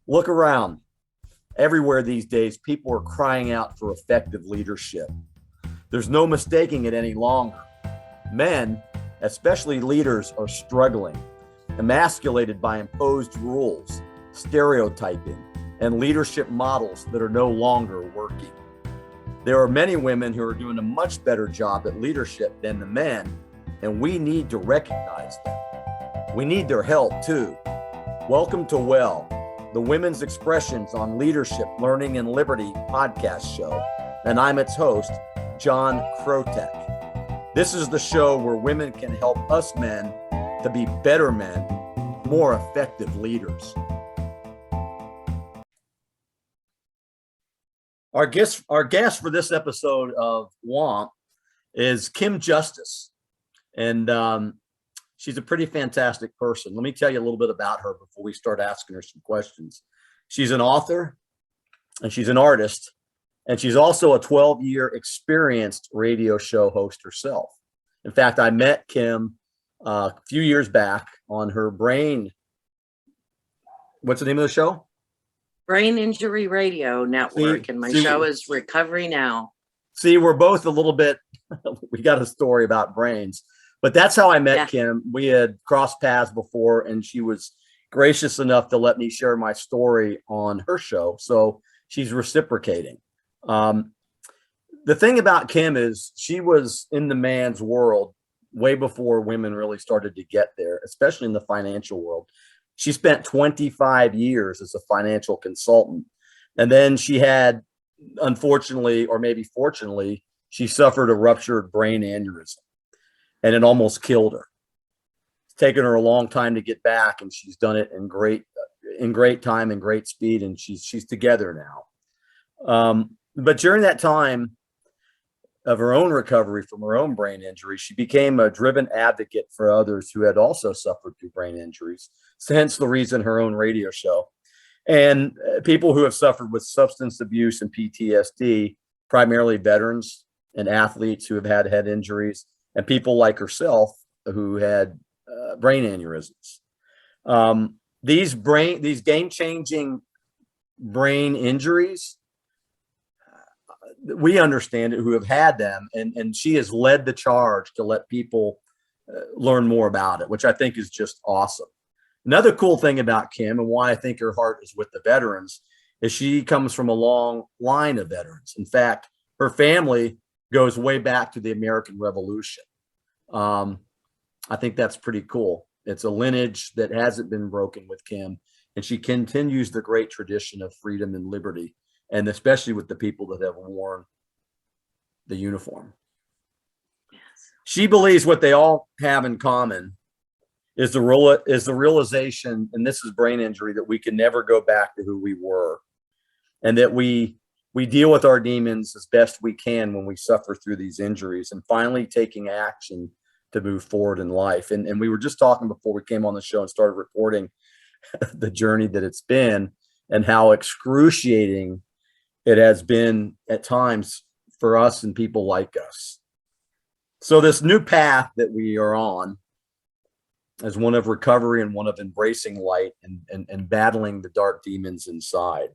Look around. Everywhere these days, people are crying out for effective leadership. There's no mistaking it any longer. Men, especially leaders, are struggling, emasculated by imposed rules, stereotyping, and leadership models that are no longer working. There are many women who are doing a much better job at leadership than the men, and we need to recognize them. We need their help too. Welcome to W.E.L.L., the Women's Expressions on Leadership, Learning, and Liberty podcast show, and I'm its host, John Krotek. This is the show where women can help us men to be better men, more effective leaders. Our guest for this episode of WOMP is Kim Justus, and she's a pretty fantastic person. Let me tell you a little bit about her before we start asking her some questions. She's an author, and she's an artist, and she's also a 12-year experienced radio show host herself. In fact, I met Kim a few years back on her what's the name of the show? Brain Injury Radio Network, and my show is Recovery Now. See, we're both a little bit, we got a story about brains, but that's how I met Kim. We had crossed paths before, and she was gracious enough to let me share my story on her show. So she's reciprocating. The thing about Kim is she was in the man's world way before women really started to get there, especially in the financial world. She spent 25 years as a financial consultant. And then she had, unfortunately, or maybe fortunately, she suffered a ruptured brain aneurysm, and it almost killed her. It's taken her a long time to get back, and she's done it in great time and great speed, and she's together now. But during that time of her own recovery from her own brain injury, she became a driven advocate for others who had also suffered through brain injuries. So hence the reason her own radio show. And people who have suffered with substance abuse and PTSD, primarily veterans and athletes who have had head injuries, and people like herself who had brain aneurysms. These game-changing brain injuries, we understand it who have had them, and she has led the charge to let people learn more about it, which I think is just awesome. Another cool thing about Kim, and why I think her heart is with the veterans, is she comes from a long line of veterans. In fact, her family goes way back to the American Revolution. I think that's pretty cool. It's a lineage that hasn't been broken with Kim, and she continues the great tradition of freedom and liberty, and especially with the people that have worn the uniform. Yes. She believes what they all have in common is the realization, and this is brain injury, that we can never go back to who we were, and that we deal with our demons as best we can when we suffer through these injuries, and finally taking action to move forward in life. And we were just talking before we came on the show and started recording the journey that it's been, and how excruciating it has been at times for us and people like us. So this new path that we are on is one of recovery and one of embracing light and battling the dark demons inside.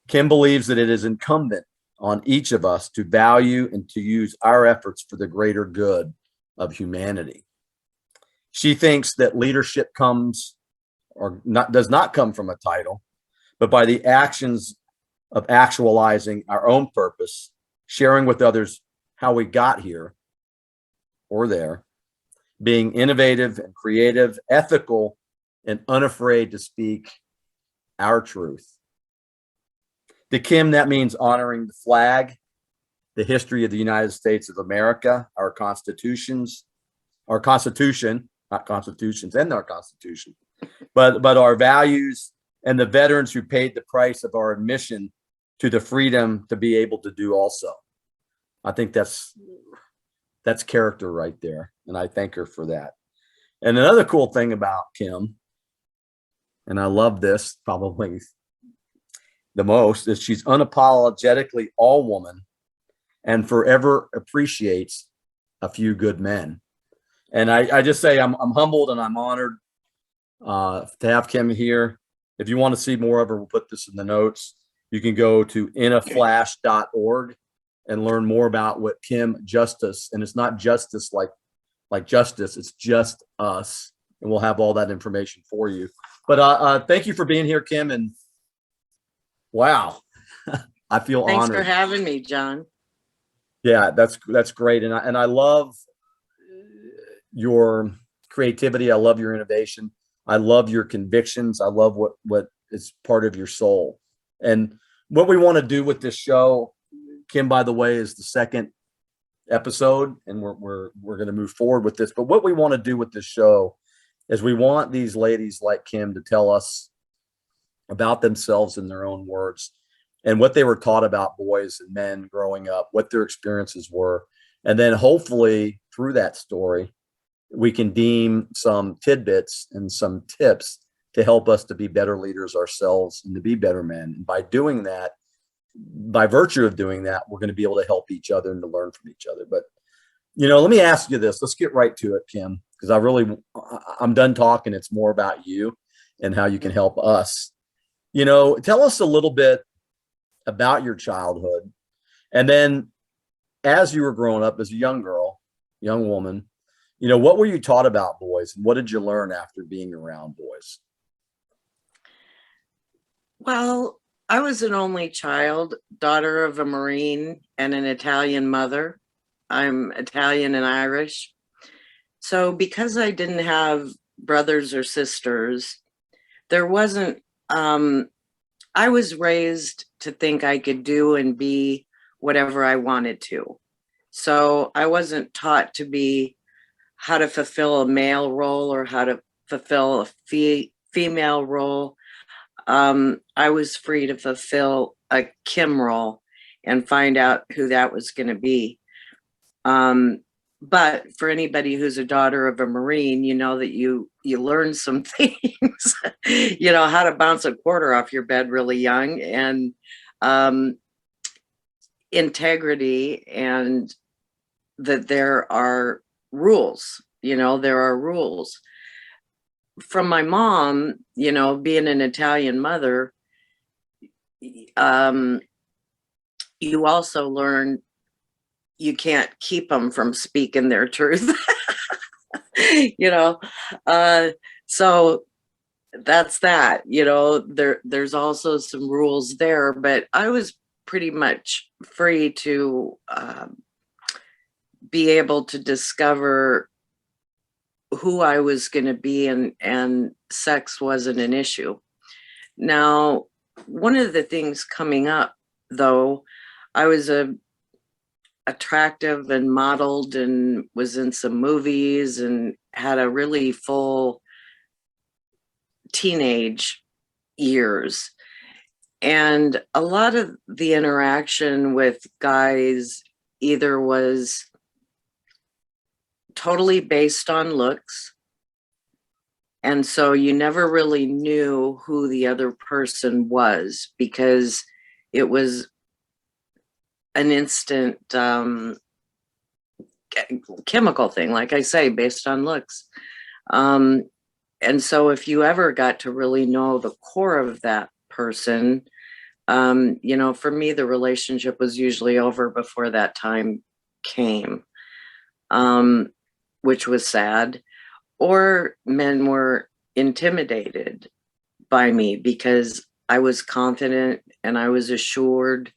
Kim believes that it is incumbent on each of us to value and to use our efforts for the greater good of humanity. She thinks that leadership does not come from a title, but by the actions of actualizing our own purpose, sharing with others how we got here or there, being innovative and creative, ethical, and unafraid to speak our truth. To Kim, that means honoring the flag, the history of the United States of America, our constitution, not constitutions and our constitution, but our values, and the veterans who paid the price of our admission to the freedom to be able to do also. I think that's character right there, and I thank her for that. And another cool thing about Kim, and I love this probably the most, is she's unapologetically all woman and forever appreciates a few good men. And I just say I'm humbled and I'm honored to have Kim here. if you want to see more of her, we'll put this in the notes. You can go to inaflash.org and learn more about what Kim Justus, and it's not justice like justice, it's just us. And we'll have all that information for you. But thank you for being here, Kim. And wow, I feel Thanks honored. for having me, John. Yeah, that's great. And I love your creativity. I love your innovation. I love your convictions. I love what is part of your soul. And what we want to do with this show, Kim, by the way, is the second episode, and we're going to move forward with this. But what we want to do with this show is we want these ladies like Kim to tell us about themselves in their own words and what they were taught about boys and men growing up, what their experiences were. And then hopefully through that story, we can deem some tidbits and some tips to help us to be better leaders ourselves and to be better men. And by doing that, by virtue of doing that, we're going to be able to help each other and to learn from each other. But, let me ask you this. Let's get right to it, Kim, because I'm done talking. It's more about you and how you can help us. Tell us a little bit about your childhood. And then as you were growing up as a young girl, young woman, what were you taught about boys, and what did you learn after being around boys? Well, I was an only child, daughter of a Marine and an Italian mother. I'm Italian and Irish. So because I didn't have brothers or sisters, there wasn't, I was raised to think I could do and be whatever I wanted to. So I wasn't taught to be how to fulfill a male role or how to fulfill a female role. I was free to fulfill a Kim role and find out who that was going to be. But for anybody who's a daughter of a Marine, you know that you learn some things, how to bounce a quarter off your bed really young, and integrity, and that there are rules, there are rules. From my mom, being an Italian mother, you also learn you can't keep them from speaking their truth. So that's that. There's also some rules there, but I was pretty much free to be able to discover who I was going to be, and sex wasn't an issue. Now, one of the things coming up, though, I was attractive and modeled and was in some movies and had a really full teenage years. And a lot of the interaction with guys either was totally based on looks, and so you never really knew who the other person was because it was an instant chemical thing, like I say, based on looks. And so if you ever got to really know the core of that person, for me, the relationship was usually over before that time came, which was sad. Or men were intimidated by me because I was confident and I was assured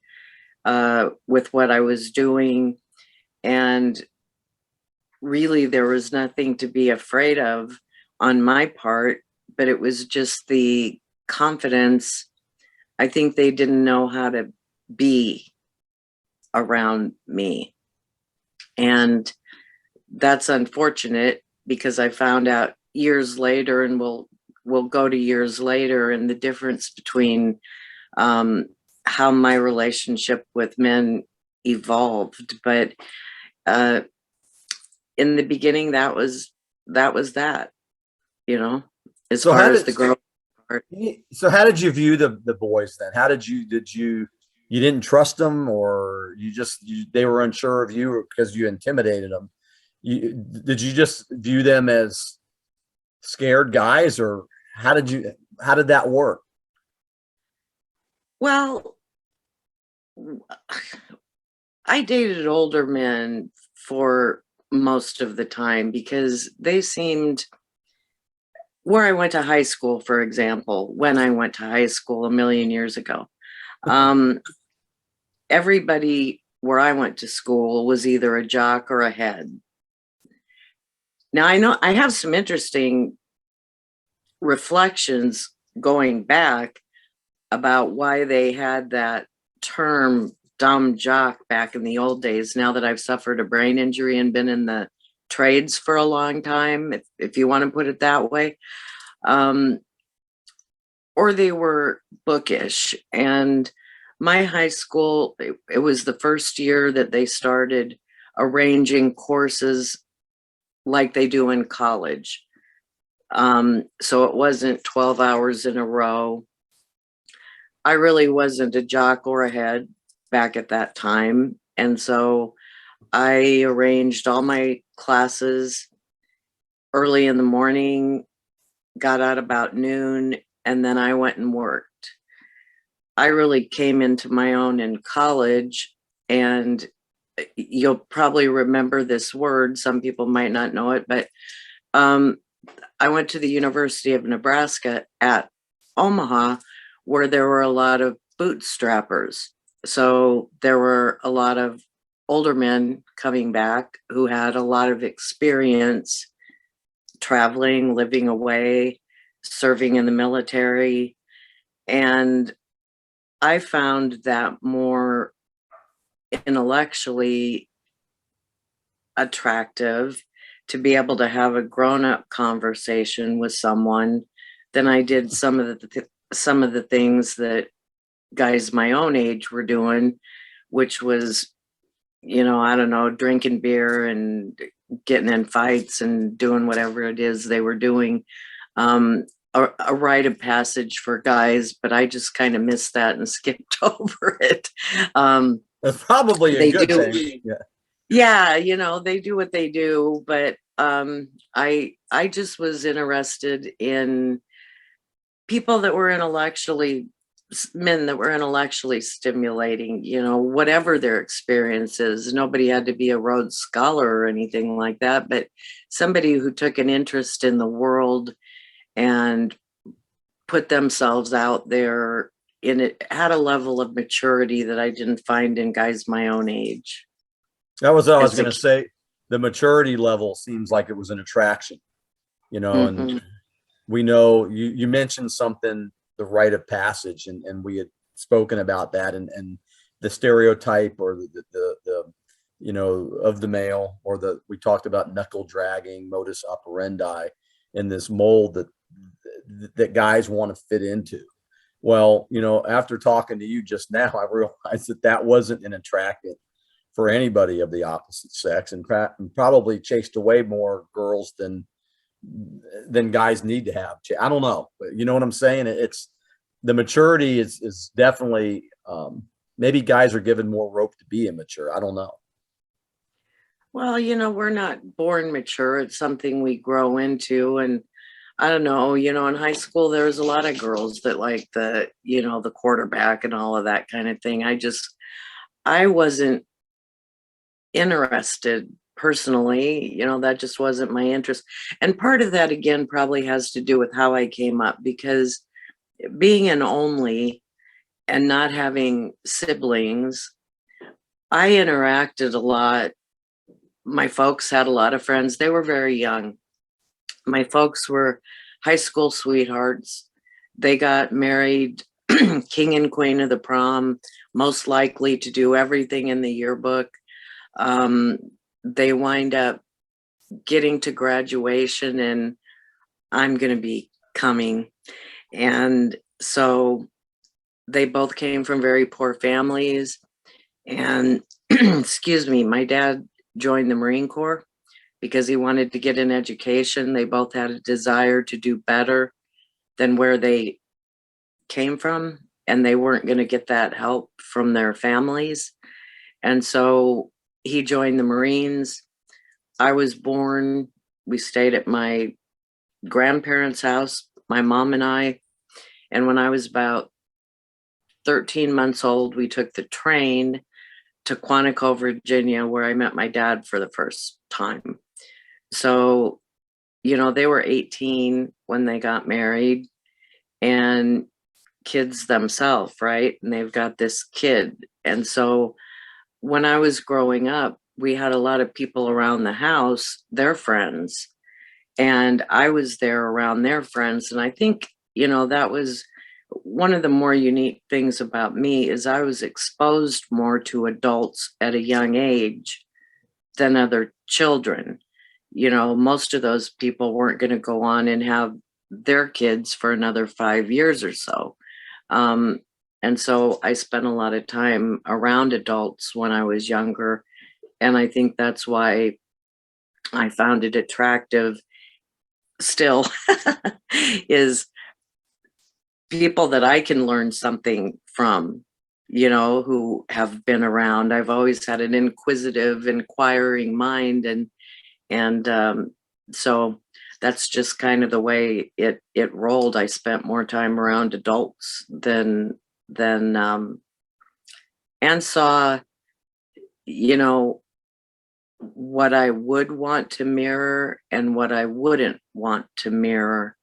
with what I was doing. And really, there was nothing to be afraid of on my part, but it was just the confidence. I think they didn't know how to be around me. And that's unfortunate because I found out years later, and we'll go to years later, and the difference between how my relationship with men evolved. But in the beginning, that was that, as So far as the girl part. So how did you view the boys then? How did you didn't trust them, or they were unsure of you because you intimidated them? Did you just view them as scared guys, or how did that work? Well, I dated older men for most of the time because they seemed, where I went to high school, for example, when I went to high school a million years ago, um, everybody where I went to school was either a jock or a head. Now I know I have some interesting reflections going back about why they had that term dumb jock back in the old days. Now that I've suffered a brain injury and been in the trades for a long time, if you want to put it that way, um, or they were bookish. And my high school, it was the first year that they started arranging courses like they do in college. So it wasn't 12 hours in a row. I really wasn't a jock or a head back at that time. And so I arranged all my classes early in the morning, got out about noon, and then I went and worked. I really came into my own in college, and you'll probably remember this word. Some people might not know it, but um, I went to the University of Nebraska at Omaha, where there were a lot of bootstrappers. So there were a lot of older men coming back who had a lot of experience traveling, living away, serving in the military. And I found that more intellectually attractive to be able to have a grown-up conversation with someone than I did some of the things that guys my own age were doing, which was, I don't know, drinking beer and getting in fights and doing whatever it is they were doing. Um, a rite of passage for guys, but I just kind of missed that and skipped over it. That's probably a They good do, thing. Yeah. yeah, they do what they do, but I just was interested in people that were intellectually men that were intellectually stimulating, whatever their experience is. Nobody had to be a Rhodes Scholar or anything like that, but somebody who took an interest in the world and put themselves out there in it, had a level of maturity that I didn't find in guys my own age. That was what I was As a going to say. The maturity level seems like it was an attraction, and Mhm. we know you mentioned something, the rite of passage, and we had spoken about that, and the stereotype or the of the male, or we talked about knuckle dragging, modus operandi, in this mold that guys want to fit into. Well, after talking to you just now, I realized that wasn't an attractant for anybody of the opposite sex, and probably chased away more girls than guys need to have. I don't know, but you know what I'm saying? It's the maturity is definitely, maybe guys are given more rope to be immature. I don't know. Well, we're not born mature. It's something we grow into. And I don't know, in high school, there was a lot of girls that like the quarterback and all of that kind of thing. I wasn't interested personally, that just wasn't my interest. And part of that, again, probably has to do with how I came up, because being an only and not having siblings, I interacted a lot. My folks had a lot of friends. They were very young. My folks were high school sweethearts. They got married, king and queen of the prom, most likely to do everything in the yearbook. Um, they wind up getting to graduation, and I'm going to be coming. And so they both came from very poor families. And excuse me, my dad joined the Marine Corps because he wanted to get an education. They both had a desire to do better than where they came from, and they weren't going to get that help from their families. And so he joined the Marines. I was born, we stayed at my grandparents' house, my mom and I. And when I was about 13 months old, we took the train to Quantico, Virginia, where I met my dad for the first time. So, you know, they were 18 when they got married and kids themselves, right? And they've got this kid. And so when I was growing up, we had a lot of people around the house, their friends, and I was there around their friends. And I think, you know, that was one of the more unique things about me is I was exposed more to adults at a young age than other children. You know, most of those people weren't going to go on and have their kids for another 5 years or so. Um, and so I spent a lot of time around adults when I was younger. And I think that's why I found it attractive still is people that I can learn something from, you know, who have been around. I've always had an inquisitive, inquiring mind, and so that's just kind of the way it rolled. I spent more time around adults than and saw, you know, what I would want to mirror and what I wouldn't want to mirror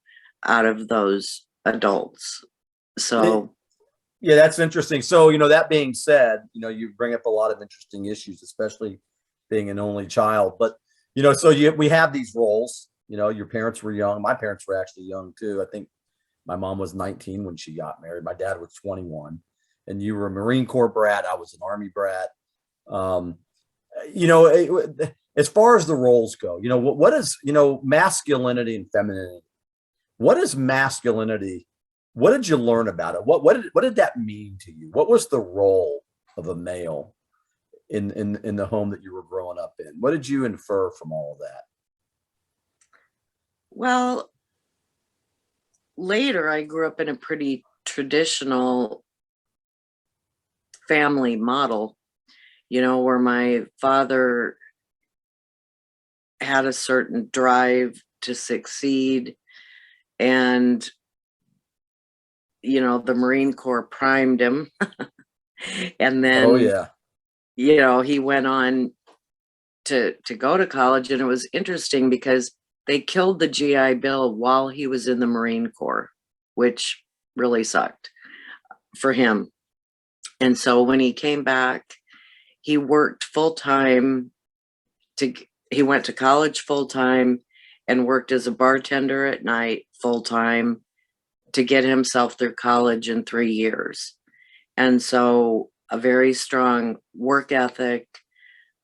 out of those adults. So Yeah, that's interesting. So, you know, that being said, you know, you bring up a lot of interesting issues, especially being an only child. But, you know, so we have these roles, you know, your parents were young. My parents were actually young too. I think my mom was 19 when she got married. My dad was 21. And you were a Marine Corps brat. I was an Army brat. Um, you know, as far as the roles go, you know, what is, you know, masculinity and femininity? What is masculinity? What did you learn about it? What did that mean to you? What was the role of a male in the home that you were growing up in? What did you infer from all of that? well, later I grew up in a pretty traditional family model, you know, where my father had a certain drive to succeed, and you know, the Marine Corps primed him. And Oh then, yeah. you know, he went on to go to college, and it was interesting because they killed the GI Bill while he was in the Marine Corps, which really sucked for him. And so when he came back, he worked full time to he went to college full time and worked as a bartender at night full time to get himself through college in 3 years. And so a very strong work ethic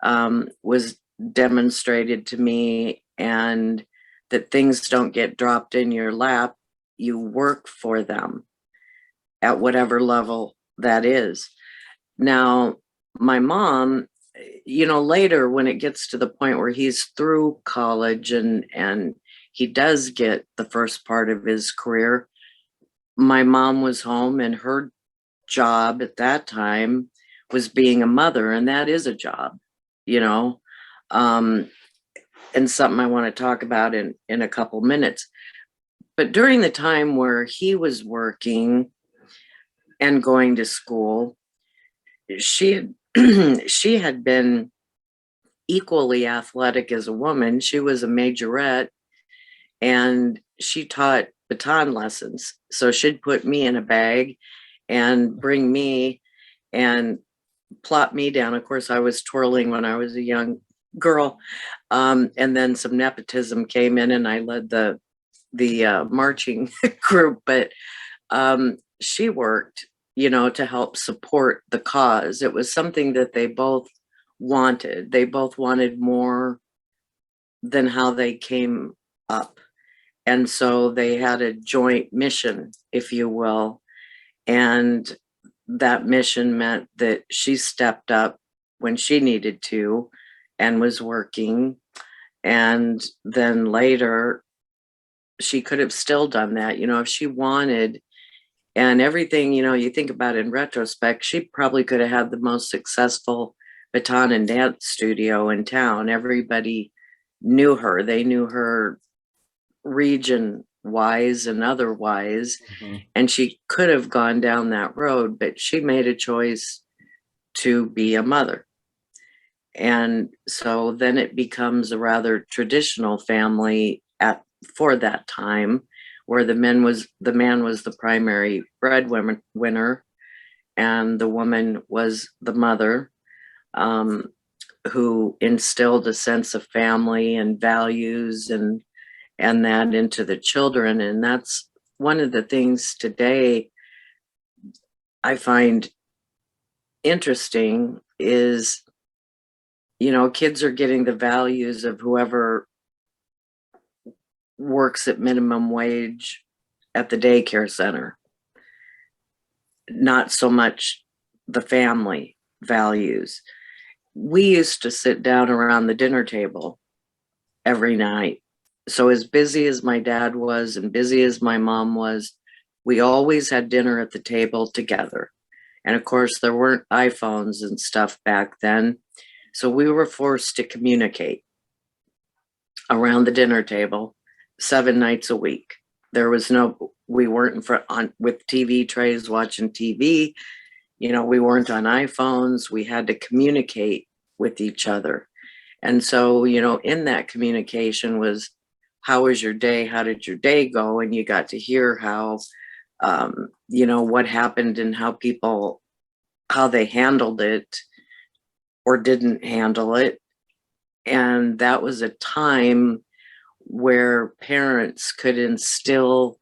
was demonstrated to me, and that things don't get dropped in your lap. You work for them at whatever level that is. Now, my mom, you know, later when it gets to the point where he's through college and he does get the first part of his career, my mom was home, and her job at that time was being a mother, and that is a job, you know, um, and something I want to talk about in a couple minutes. But during the time where he was working and going to school, she had she had been equally athletic as a woman. She was a majorette, and she taught baton lessons. So she'd put me in a bag and bring me and plop me down. Of course, I was twirling when I was a young girl. And then some nepotism came in, and I led the marching group. But she worked, you know, to help support the cause. It was something that they both wanted. They both wanted more than how they came up. And so they had a joint mission, if you will. And that mission meant that she stepped up when she needed to and was working. And then later, she could have still done that, you know, if she wanted. And everything, you know, you think about in retrospect, she probably could have had the most successful baton and dance studio in town. Everybody knew her. They knew her region wise and otherwise. Mhm. And she could have gone down that road, but she made a choice to be a mother. And so then it becomes a rather traditional family for that time, where the man was the primary breadwinner, and the woman was the mother, who instilled a sense of family and values and that into the children. And that's one of the things today I find interesting is, kids are getting the values of whoever works at minimum wage at the daycare center, not so much the family values. We used to sit down around the dinner table every night. So as busy as my dad was and busy as my mom was, we always had dinner at the table together. And of course, there weren't iPhones and stuff back then. So we were forced to communicate around the dinner table 7 nights a week. We weren't with TV trays watching TV. We weren't on iPhones. We had to communicate with each other. And so, in that communication was, how was your day? How did your day go? And you got to hear how, what happened and how they handled it or didn't handle it. And that was a time where parents could instill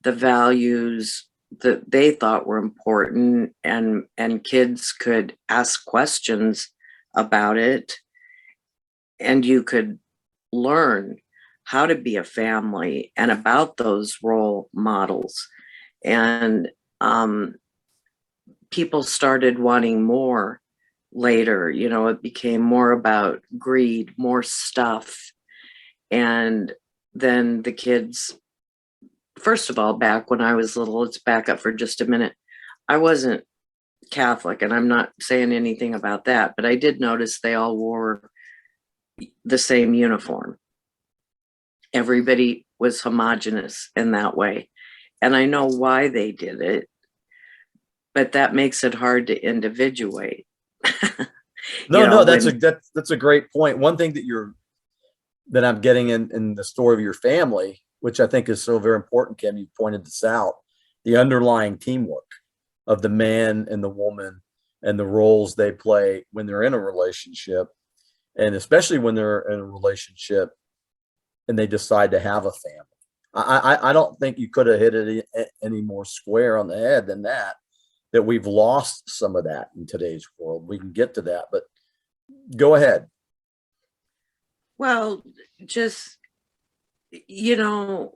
the values that they thought were important, and kids could ask questions about it, and you could learn how to be a family and about those role models. And people started wanting more later. It became more about greed, more stuff. And then the kids, first of all, back when I was little, let's back up for just a minute. I wasn't Catholic, and I'm not saying anything about that, but I did notice they all wore the same uniform. Everybody was homogenous in that way. And I know why they did it, but that makes it hard to individuate. No, that's a great point. One thing that I'm getting in the story of your family, which I think is so very important, Kim, you pointed this out, the underlying teamwork of the man and the woman and the roles they play when they're in a relationship, and especially when they're in a relationship and they decide to have a family. I don't think you could have hit it any more square on the head than that we've lost some of that in today's world. We can get to that, but go ahead. Well, just, there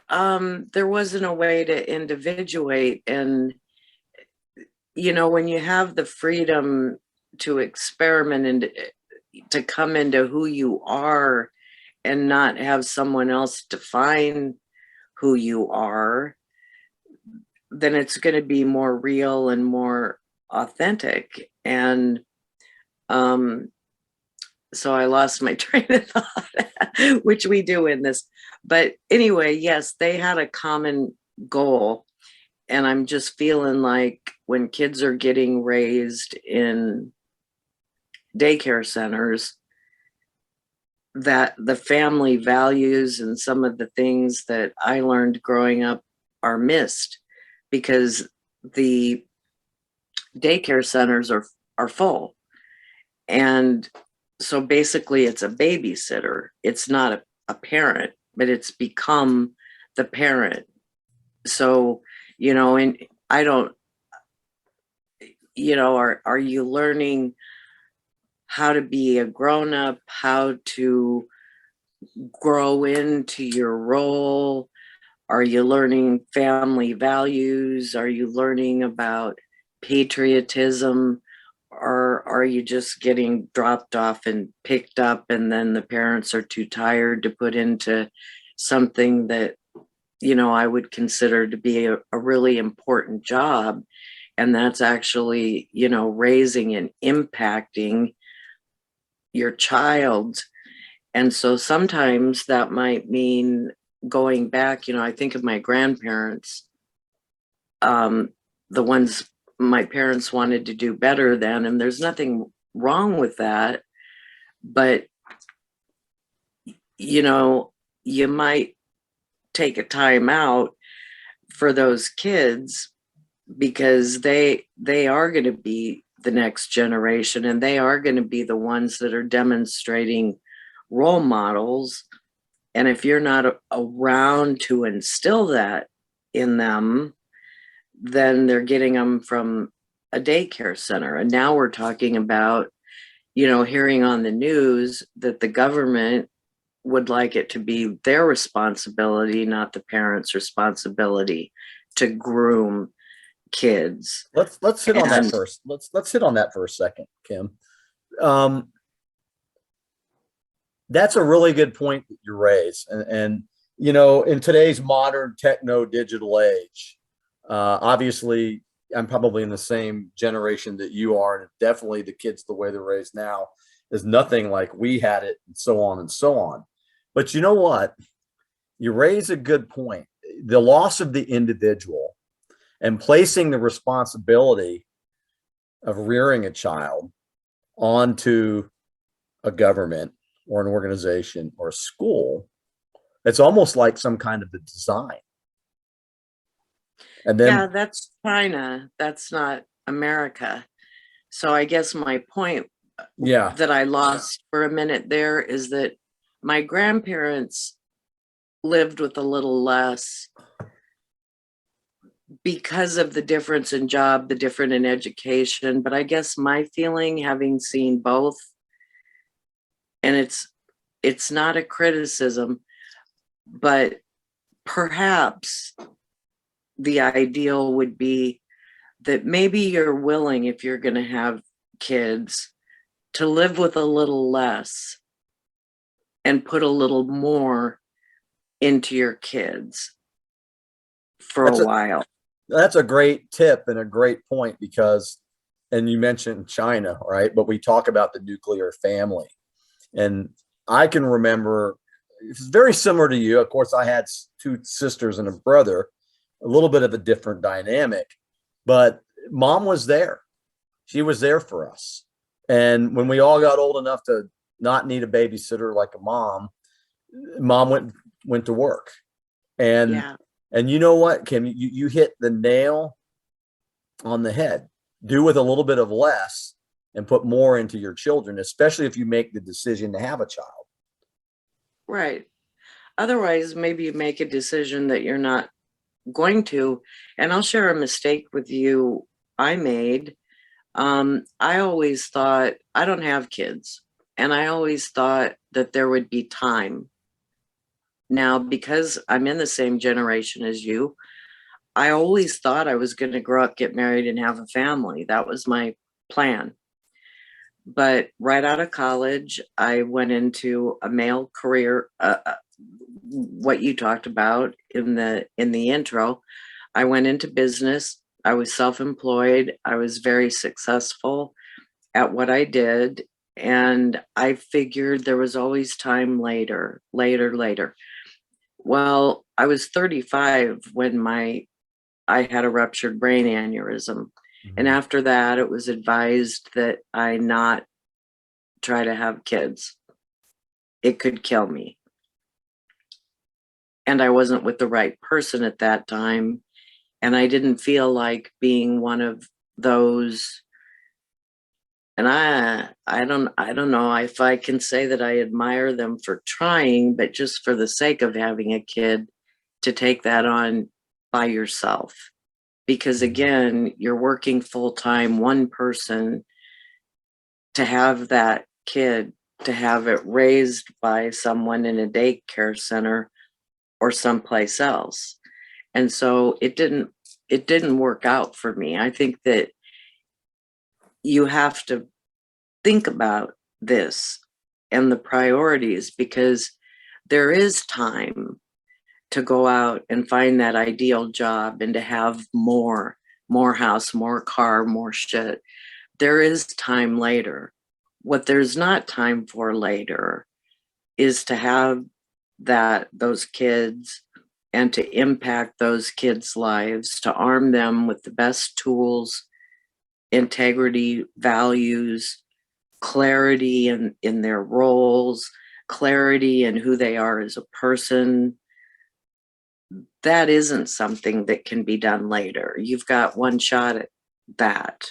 wasn't a way to individuate. And, when you have the freedom to experiment and to come into who you are and not have someone else define who you are, then it's going to be more real and more authentic. And so I lost my train of thought, which we do in this. But anyway, yes, they had a common goal. And I'm just feeling like when kids are getting raised in daycare centers, that the family values and some of the things that I learned growing up are missed, because the daycare centers are full. And so basically it's a babysitter. It's not a parent, but it's become the parent. So, and I don't, are you learning how to be a grown-up, how to grow into your role? Are you learning family values? Are you learning about patriotism? Or are you just getting dropped off and picked up, and then the parents are too tired to put into something that, I would consider to be a really important job? And that's actually, raising and impacting your child. And so sometimes that might mean going back, I think of my grandparents, the ones my parents wanted to do better than, and there's nothing wrong with that. But, you might take a time out for those kids because they are going to be the next generation, and they are going to be the ones that are demonstrating role models. And if you're not around to instill that in them, then they're getting them from a daycare center. And now we're talking about, hearing on the news that the government would like it to be their responsibility, not the parents' responsibility, to groom kids. Let's hit on that first. Let's hit on that for a second, Kim. That's a really good point that you raise, and in today's modern techno digital age, obviously I'm probably in the same generation that you are, and definitely the kids the way they're raised now is nothing like we had it, and so on and so on. But you know what? You raise a good point. The loss of the individual and placing the responsibility of rearing a child onto a government or an organization or a school, it's almost like some kind of a design. And then, yeah, that's China. That's not America. So I guess my point that I lost for a minute there is that my grandparents lived with a little less because of the difference in job, the different in education. But I guess my feeling, having seen both, and it's not a criticism, but perhaps the ideal would be that maybe you're willing, if you're going to have kids, to live with a little less and put a little more into your kids for a while. That's a great tip and a great point, because, and you mentioned China, right? But we talk about the nuclear family. And I can remember, it's very similar to you. Of course, I had two sisters and a brother, a little bit of a different dynamic, but mom was there. She was there for us. And when we all got old enough to not need a babysitter like a mom went to work. And and you know what, Kim, you hit the nail on the head. Do with a little bit of less and put more into your children, especially if you make the decision to have a child. Right. Otherwise, maybe you make a decision that you're not going to. And I'll share a mistake with you I made. I always thought, I don't have kids, and I always thought that there would be time. Now, because I'm in the same generation as you, I always thought I was going to grow up, get married, and have a family. That was my plan. But right out of college, I went into a male career, what you talked about in the intro. I went into business. I was self-employed. I was very successful at what I did. And I figured there was always time later. Well, I was 35 when I had a ruptured brain aneurysm. And after that, it was advised that I not try to have kids. It could kill me. And I wasn't with the right person at that time. And I didn't feel like being one of those. And I don't know if I can say that I admire them for trying, but just for the sake of having a kid, to take that on by yourself. Because again, you're working full time, one person, to have that kid, to have it raised by someone in a daycare center or someplace else. And so it didn't work out for me. I think that you have to think about this and the priorities, because there is time to go out and find that ideal job and to have more house, more car, more shit. There is time later. What there's not time for later is to have those kids and to impact those kids' lives, to arm them with the best tools, integrity, values, clarity in their roles, clarity in who they are as a person. That isn't something that can be done later. You've got one shot at that.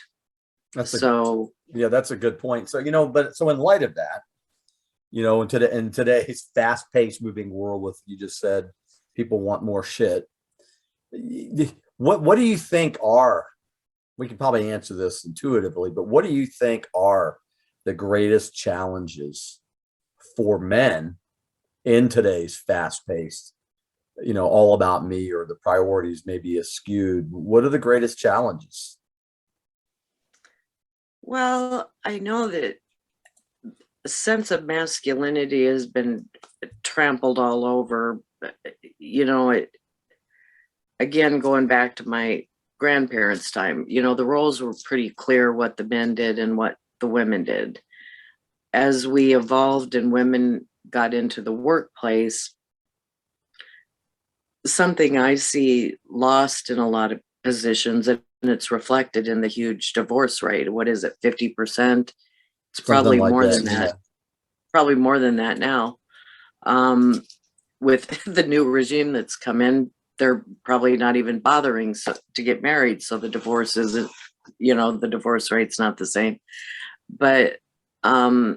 That's That's a good point. So, but so in light of that, in today's fast-paced moving world, with, you just said, people want more shit. What do you think are, we can probably answer this intuitively, but what do you think are the greatest challenges for men in today's fast-paced, all about me, or the priorities maybe skewed? What are the greatest challenges? Well, I know that a sense of masculinity has been trampled all over. Again, going back to my grandparents' time, the roles were pretty clear, what the men did and what the women did. As we evolved and women got into the workplace, something I see lost in a lot of positions, and it's reflected in the huge divorce rate. What is it, 50%? It's probably Like more that, than that. Probably more than that now. With the new regime that's come in, they're probably not even bothering to get married. So the divorce isn't, the divorce rate's not the same. But I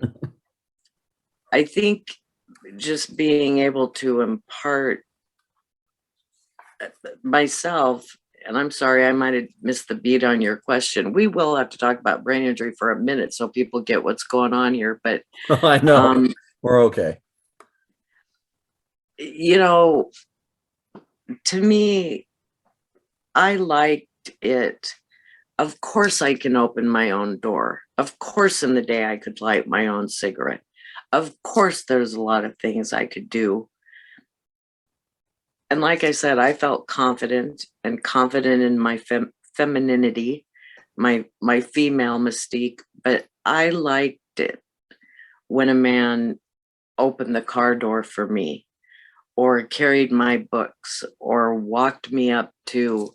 think just being able to impart myself, and I'm sorry, I might have missed the beat on your question. We will have to talk about brain injury for a minute so people get what's going on here. But I know, we're okay. To me, I liked it. Of course, I can open my own door. Of course, in the day, I could light my own cigarette. Of course, there's a lot of things I could do. And like I said, I felt confident in my femininity, my female mystique, but I liked it when a man opened the car door for me, or carried my books, or walked me up to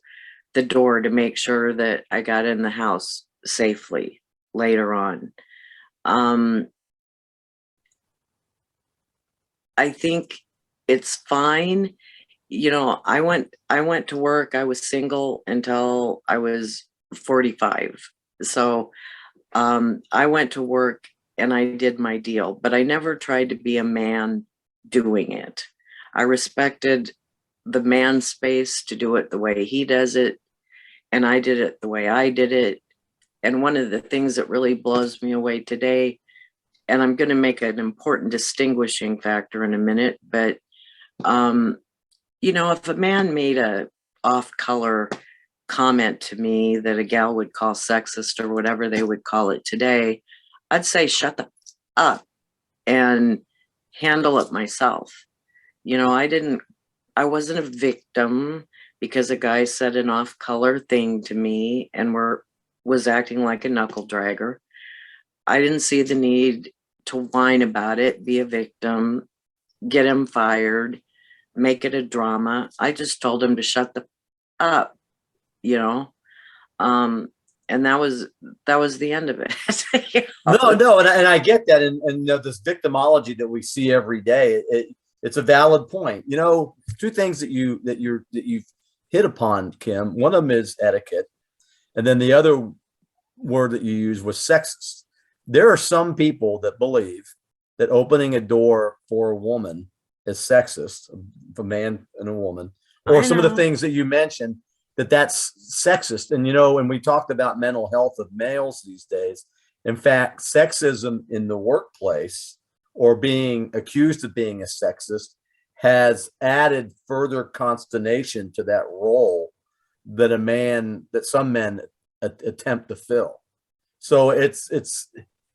the door to make sure that I got in the house safely later on. I think it's fine. I went to work. I was single until I was 45. So I went to work and I did my deal, but I never tried to be a man doing it. I respected the man's space to do it the way he does it, and I did it the way I did it. And one of the things that really blows me away today, and I'm going to make an important distinguishing factor in a minute, but if a man made a off-color comment to me that a gal would call sexist or whatever they would call it today, I'd say, shut the up and handle it myself. I wasn't a victim because a guy said an off-color thing to me and was acting like a knuckle dragger. I didn't see the need to whine about it, be a victim, get him fired, make it a drama. I just told him to shut the up, and that was the end of it. No, and I get that, and this victimology that we see every day, it's a valid point. Two things that you've hit upon, Kim. One of them is etiquette, and then the other word that you used was sexist. There are some people that believe that opening a door for a woman is sexist, a man and a woman, or some of the things that you mentioned, that's sexist. And when we talked about mental health of males these days, in fact, sexism in the workplace, or being accused of being a sexist, has added further consternation to that role that some men attempt to fill. So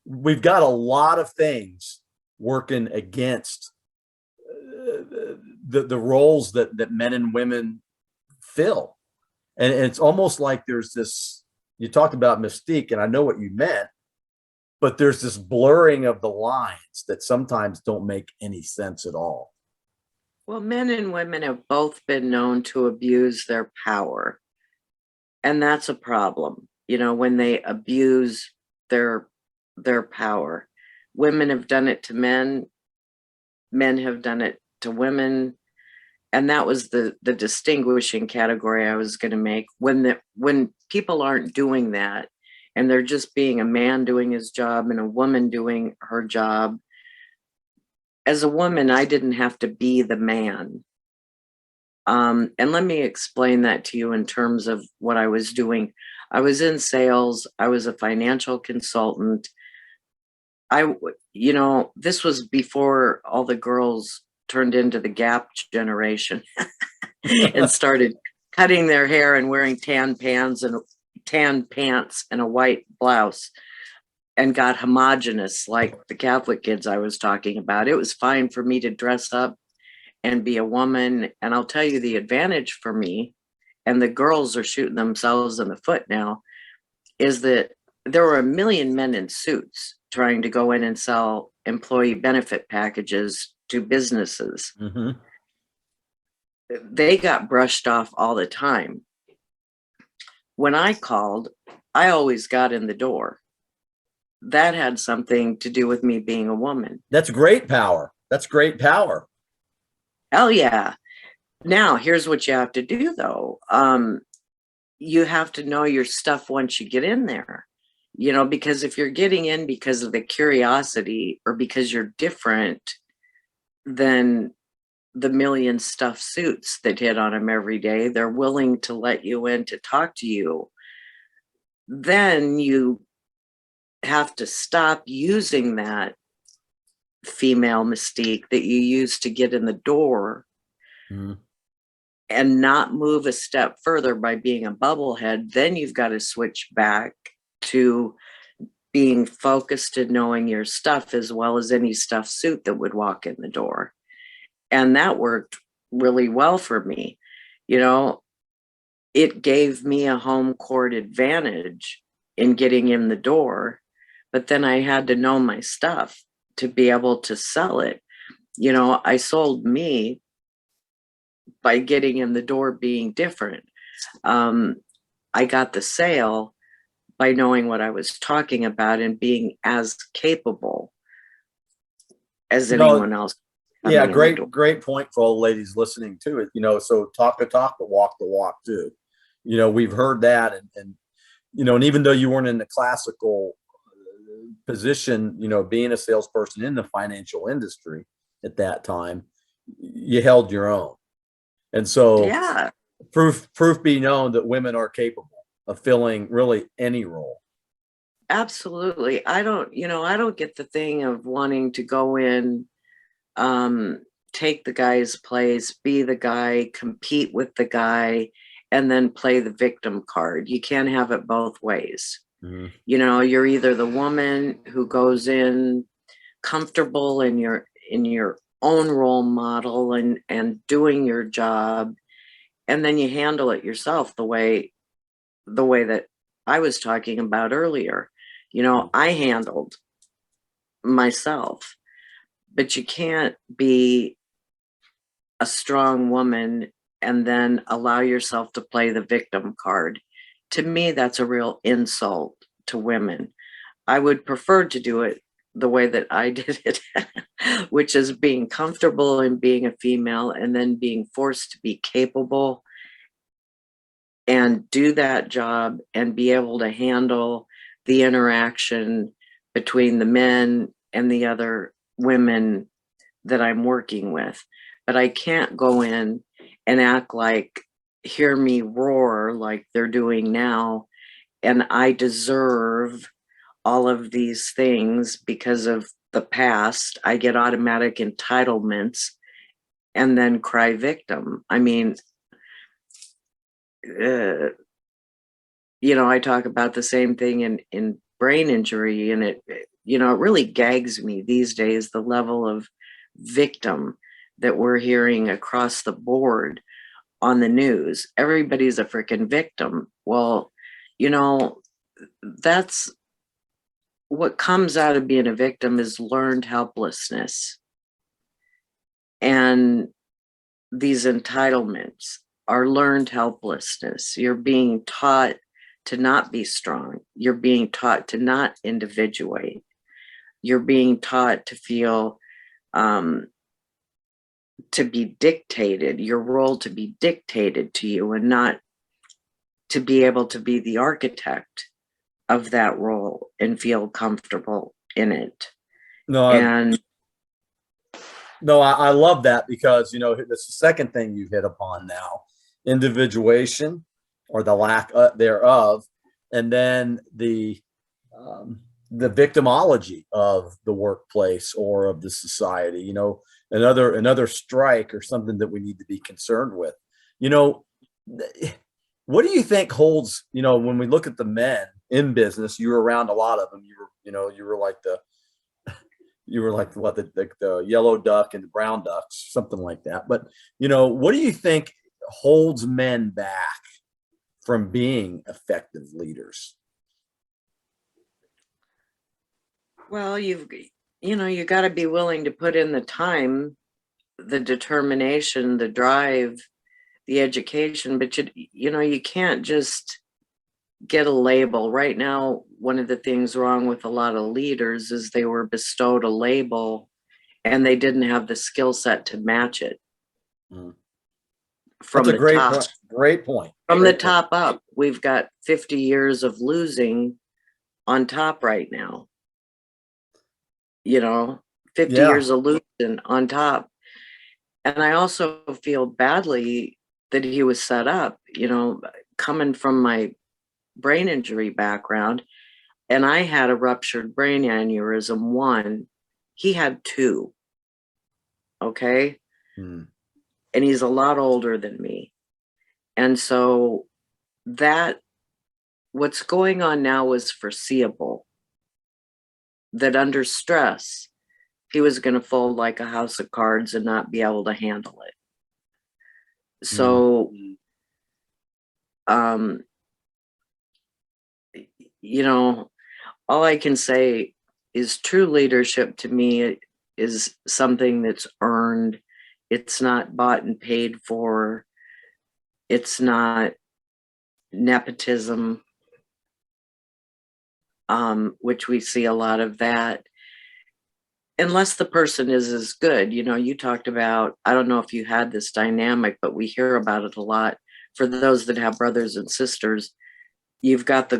we've got a lot of things working against the roles that men and women fill. And it's almost like there's this, you talked about mystique, and I know what you meant, but there's this blurring of the lines that sometimes don't make any sense at all. Well, men and women have both been known to abuse their power, and that's a problem. You know, when they abuse their their power. Women have done it to men, men have done it to women, and that was the distinguishing category I was going to make. When people aren't doing that and they're just being a man doing his job and a woman doing her job. As a woman, I didn't have to be the man. And let me explain that to you in terms of what I was doing. I was in sales. I was a financial consultant. This was before all the girls turned into the Gap generation and started cutting their hair and wearing tan pants and a white blouse and got homogenous like the Catholic kids I was talking about. It was fine for me to dress up and be a woman. And I'll tell you the advantage for me, and the girls are shooting themselves in the foot now, is that there were a million men in suits trying to go in and sell employee benefit packages to businesses. Mm-hmm. They got brushed off all the time. When I called, I always got in the door. That had something to do with me being a woman. That's great power. That's great power. Hell yeah. Now, here's what you have to do, though. You have to know your stuff once you get in there, because if you're getting in because of the curiosity or because you're different than the million stuffed suits that hit on them every day, they're willing to let you in to talk to you. Then you have to stop using that female mystique that you used to get in the door. Mm-hmm. And not move a step further by being a bubblehead. Then you've got to switch back to being focused and knowing your stuff as well as any stuffed suit that would walk in the door. And that worked really well for me. It gave me a home court advantage in getting in the door, but then I had to know my stuff to be able to sell it. I sold me by getting in the door being different. I got the sale by knowing what I was talking about and being as capable as anyone else. Yeah, great point for all the ladies listening to it. So talk the talk, but walk the walk too. We've heard that, and even though you weren't in the classical position, being a salesperson in the financial industry at that time, you held your own. And so yeah, proof be known that women are capable of filling really any role. Absolutely. I don't get the thing of wanting to go in, take the guy's place, be the guy, compete with the guy, and then play the victim card. You can't have it both ways. Mm-hmm. You're either the woman who goes in comfortable in your own role model and doing your job, and then you handle it yourself the way that I was talking about earlier. I handled myself, but you can't be a strong woman and then allow yourself to play the victim card. To me, that's a real insult to women. I would prefer to do it the way that I did it, which is being comfortable in being a female and then being forced to be capable and do that job and be able to handle the interaction between the men and the other women that I'm working with. But I can't go in and act like, hear me roar like they're doing now, and I deserve all of these things because of the past. I get automatic entitlements and then cry victim. I mean, I talk about the same thing in brain injury, and it really gags me these days, the level of victim that we're hearing across the board on the news. Everybody's a freaking victim. Well, that's what comes out of being a victim is learned helplessness. And these entitlements, our learned helplessness. You're being taught to not be strong. You're being taught to not individuate. You're being taught to feel to be dictated, your role to be dictated to you, and not to be able to be the architect of that role and feel comfortable in it. No, And no, I love that, because, you know, that's the second thing you hit upon now: individuation, or the lack thereof, and then the victimology of the workplace or of the society. You know, another strike or something that we need to be concerned with. You know, what do you think holds? You know, when we look at the men in business, you were around a lot of them. You were like what, the yellow duck and the brown ducks, something like that. But, you know, what do you think holds men back from being effective leaders? well, you got to be willing to put in the time, the determination, the drive, the education, but you can't just get a label. Right now, one of the things wrong with a lot of leaders is they were bestowed a label and they didn't have the skill set to match it. From That's a the great top, point. Great point. from Great the top up, we've got 50 years of losing on top right now. 50 Yeah. years of losing on top. And I also feel badly that he was set up, coming from my brain injury background, and I had a ruptured brain aneurysm, one. He had two. Okay. Hmm. And he's a lot older than me. And so what's going on now was foreseeable, that under stress, he was going to fold like a house of cards and not be able to handle it. So, all I can say is true leadership to me is something that's earned. It's not bought and paid for. It's not nepotism, which we see a lot of that. Unless the person is as good. You talked about, I don't know if you had this dynamic, but we hear about it a lot. For those that have brothers and sisters, you've got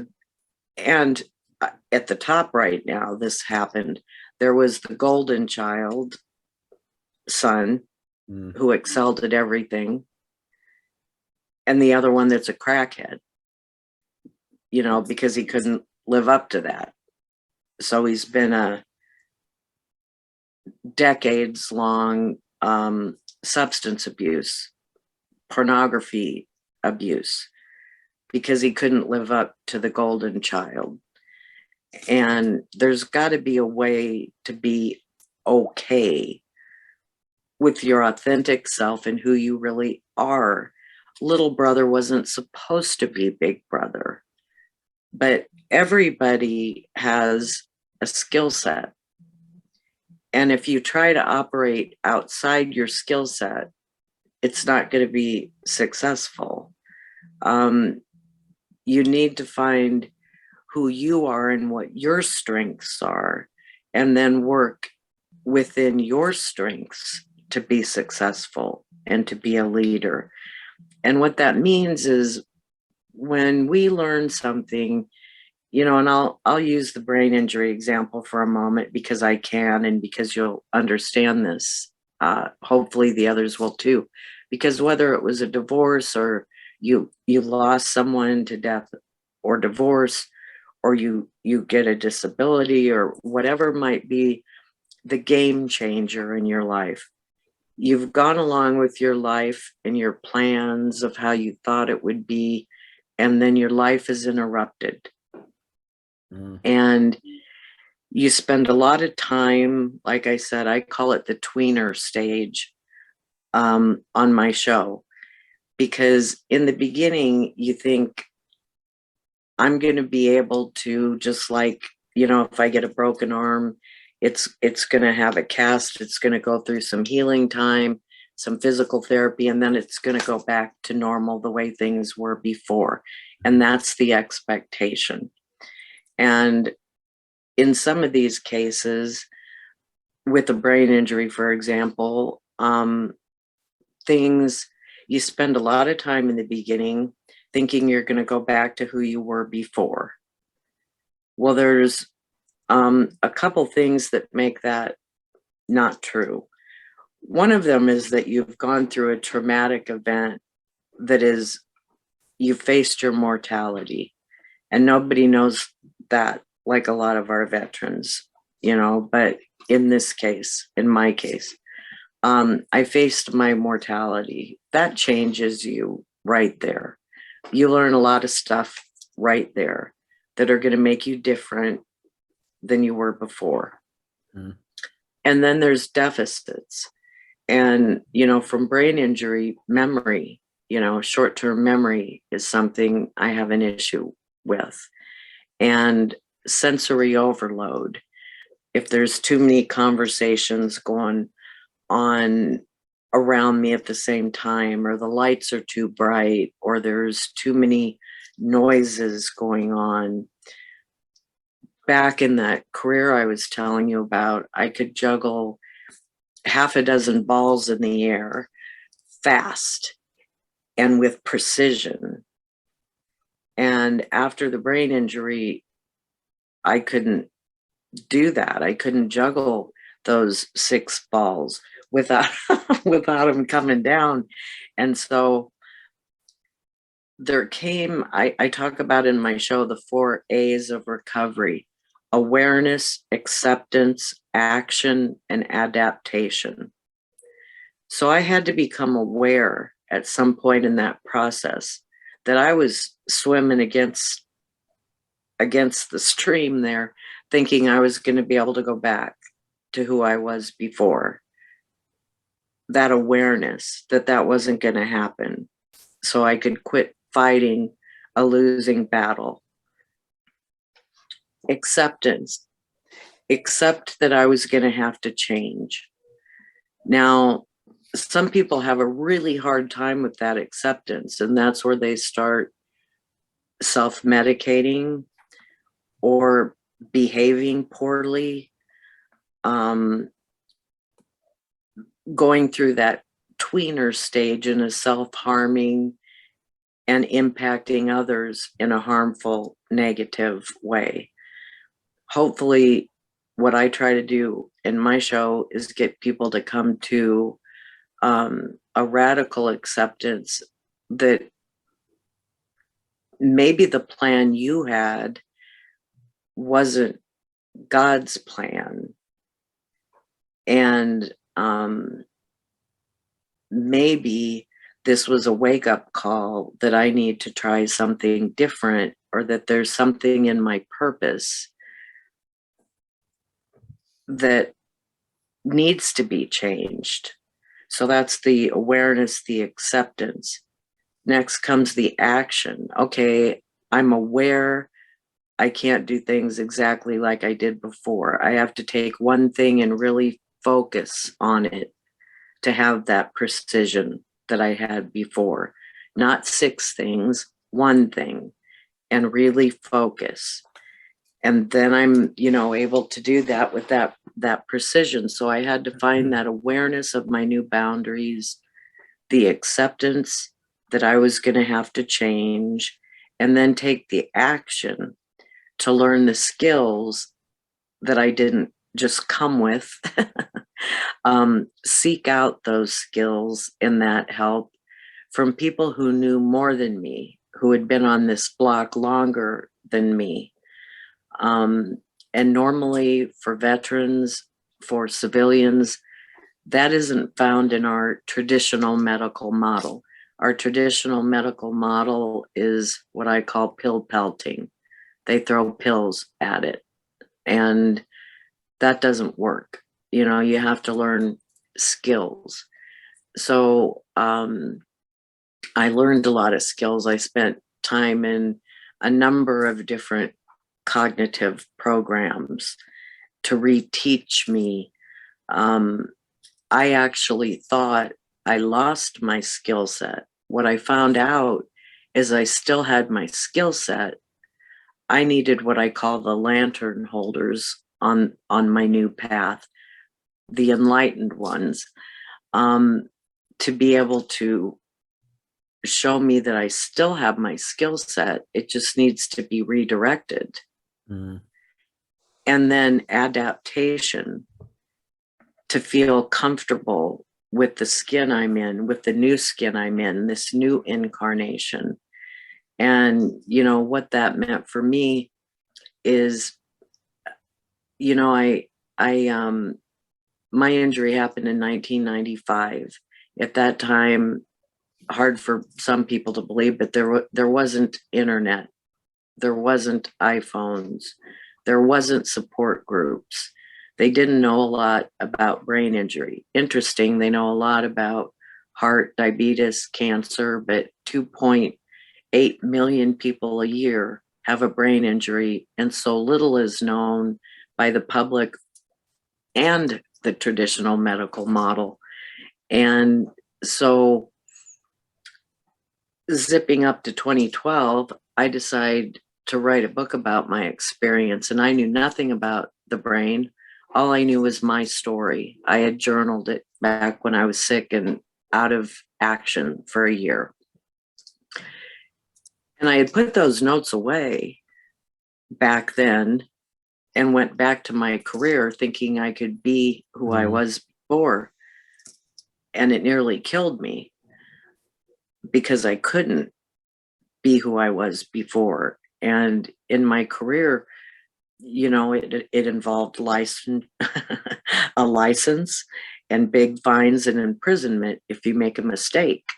and at the top right now, this happened. There was the golden child son who excelled at everything, and the other one that's a crackhead, because he couldn't live up to that. So he's been a decades long substance abuse, pornography abuse, because he couldn't live up to the golden child. And there's got to be a way to be okay with your authentic self and who you really are. Little brother wasn't supposed to be big brother, but everybody has a skill set. And if you try to operate outside your skill set, it's not going to be successful. You need to find who you are and what your strengths are, and then work within your strengths to be successful and to be a leader. And what that means is, when we learn something, and I'll use the brain injury example for a moment, because I can, and because you'll understand this. Hopefully the others will too, because whether it was a divorce, or you lost someone to death or divorce, or you get a disability, or whatever might be the game changer in your life, you've gone along with your life and your plans of how you thought it would be, and then your life is interrupted. And you spend a lot of time, like I said, I call it the tweener stage, on my show, because in the beginning you think, I'm going to be able to, just like, if I get a broken arm, it's going to have a cast, it's going to go through some healing time, some physical therapy, and then it's going to go back to normal the way things were before. And that's the expectation. And in some of these cases, with a brain injury, for example, you spend a lot of time in the beginning thinking you're going to go back to who you were before. Well, there's a couple things that make that not true. One of them is that you've gone through a traumatic event that is, you faced your mortality, and nobody knows that like a lot of our veterans, but in this case, in my case, I faced my mortality. That changes you right there. You learn a lot of stuff right there that are going to make you different than you were before. Mm. And then there's deficits. And, from brain injury, memory, short-term memory is something I have an issue with. And sensory overload. If there's too many conversations going on around me at the same time, or the lights are too bright, or there's too many noises going on. Back in that career I was telling you about, I could juggle half a dozen balls in the air fast and with precision. And after the brain injury, I couldn't do that. I couldn't juggle those 6 balls without them coming down. And so there came, I talk about in my show, the 4 A's of recovery: awareness, acceptance, action, and adaptation. So I had to become aware at some point in that process that I was swimming against the stream there, thinking I was going to be able to go back to who I was before. That awareness that wasn't going to happen, so I could quit fighting a losing battle. Acceptance. Accept that I was going to have to change. Now, some people have a really hard time with that acceptance, and that's where they start self-medicating or behaving poorly, going through that tweener stage in a self-harming and impacting others in a harmful, negative way. Hopefully, what I try to do in my show is get people to come to a radical acceptance that maybe the plan you had wasn't God's plan. And maybe this was a wake-up call that I need to try something different, or that there's something in my purpose that needs to be changed. So that's the awareness, the acceptance. Next comes the action. Okay, I'm aware I can't do things exactly like I did before. I have to take one thing and really focus on it to have that precision that I had before. Not 6 things, one thing, and really focus. And then I'm, able to do that with that precision. So I had to find that awareness of my new boundaries, the acceptance that I was going to have to change, and then take the action to learn the skills that I didn't just come with. Seek out those skills and that help from people who knew more than me, who had been on this block longer than me. And normally for veterans, for civilians, that isn't found in our traditional medical model. Our traditional medical model is what I call pill pelting. They throw pills at it, and that doesn't work. You have to learn skills. So I learned a lot of skills. I spent time in a number of different cognitive programs to reteach me. I actually thought I lost my skill set. What I found out is I still had my skill set. I needed what I call the lantern holders on my new path, the enlightened ones, to be able to show me that I still have my skill set. It just needs to be redirected. Mm. And then adaptation to feel comfortable with the skin I'm in, with the new skin I'm in, this new incarnation. And, you know, what that meant for me is, you know, my injury happened in 1995. At that time, hard for some people to believe, but there wasn't internet, there wasn't iPhones, there wasn't support groups. They didn't know a lot about brain injury. Interesting, they know a lot about heart, diabetes, cancer, but 2.8 million people a year have a brain injury, and so little is known by the public and the traditional medical model. And so, zipping up to 2012, I decided to write a book about my experience, and I knew nothing about the brain. All I knew was my story. I had journaled it back when I was sick and out of action for a year. And I had put those notes away back then and went back to my career thinking I could be who I was before. And it nearly killed me because I couldn't be who I was before. And in my career, you know, it involved a license and big fines and imprisonment if you make a mistake.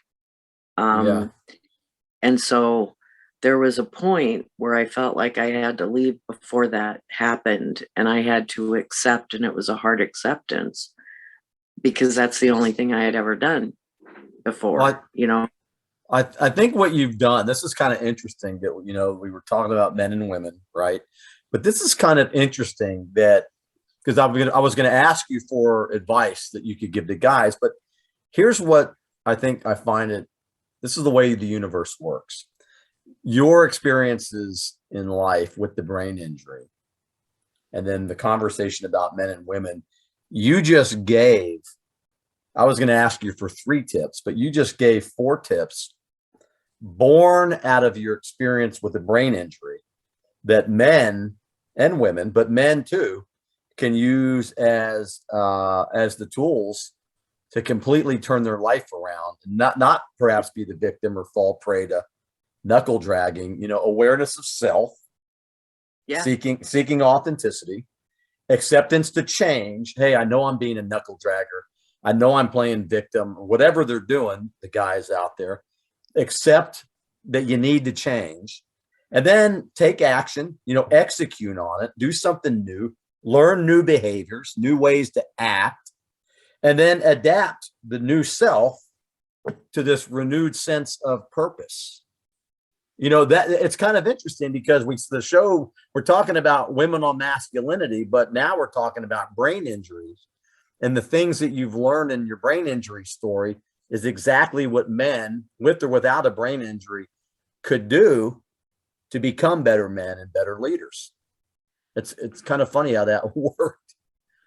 Yeah. And so there was a point where I felt like I had to leave before that happened, and I had to accept, and it was a hard acceptance because that's the only thing I had ever done before. Well, you know, I think what you've done, this is kind of interesting that, you know, we were talking about men and women, right? But this is kind of interesting that, because I was going to ask you for advice that you could give to guys, but here's what I think I find it. This is the way the universe works. Your experiences in life with the brain injury, and then the conversation about men and women, you just gave, I was going to ask you for 3 tips, but you just gave 4 tips born out of your experience with a brain injury that men and women, but men too, can use as the tools to completely turn their life around, not perhaps be the victim or fall prey to knuckle dragging. You know, awareness of self, yeah, seeking authenticity, acceptance to change. Hey, I know I'm being a knuckle dragger. I know I'm playing victim, or whatever they're doing, the guys out there. Accept that you need to change, and then take action, you know, execute on it, do something new, learn new behaviors, new ways to act, and then adapt the new self to this renewed sense of purpose. You know, that it's kind of interesting because we're talking about women on masculinity, but now we're talking about brain injuries, and the things that you've learned in your brain injury story is exactly what men with or without a brain injury could do to become better men and better leaders. It's kind of funny how that worked.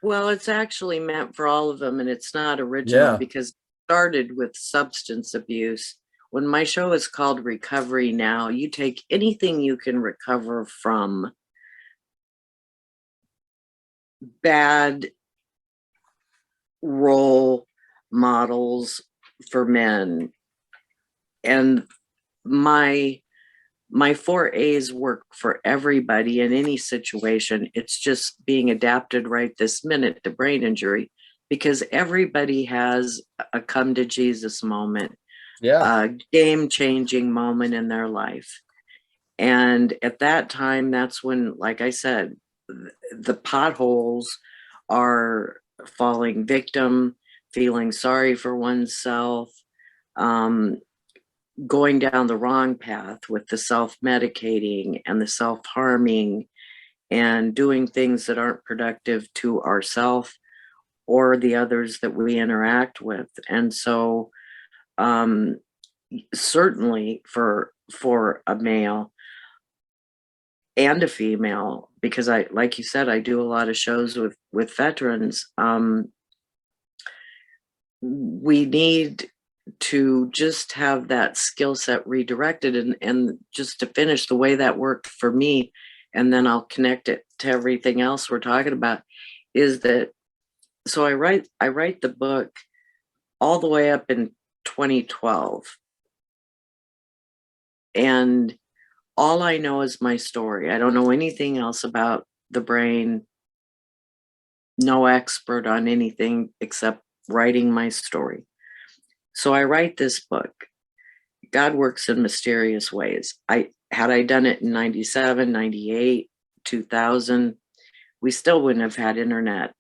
well, it's actually meant for all of them, and it's not original Yeah. because it started with substance abuse. When my show is called Recovery Now, you take anything you can recover from bad role models for men, and my 4 A's work for everybody in any situation. It's just being adapted right this minute to brain injury, because everybody has a come to Jesus moment, Yeah. a game changing moment in their life. And at that time, that's when, like I said, the potholes are falling victim, feeling sorry for oneself, um, going down the wrong path with the self-medicating and the self-harming and doing things that aren't productive to ourself or the others that we interact with. And so certainly for a male and a female, because I, like you said, I do a lot of shows with veterans. We need to just have that skill set redirected, and just to finish the way that worked for me, and then I'll connect it to everything else we're talking about, is that, so I write the book all the way up in 2012. And all I know is my story. I don't know anything else about the brain, no expert on anything except writing my story. So I write this book. God works in mysterious ways. Had I done it in 97, 98, 2000, we still wouldn't have had internet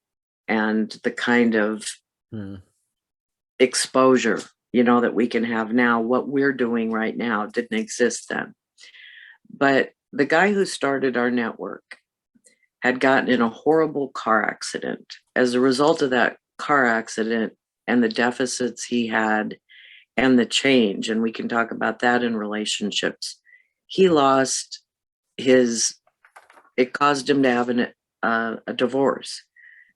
and the kind of exposure, that we can have now. What we're doing right now didn't exist then. But the guy who started our network had gotten in a horrible car accident. As a result of that car accident and the deficits he had and the change, and we can talk about that in relationships, he lost it caused him to have a divorce,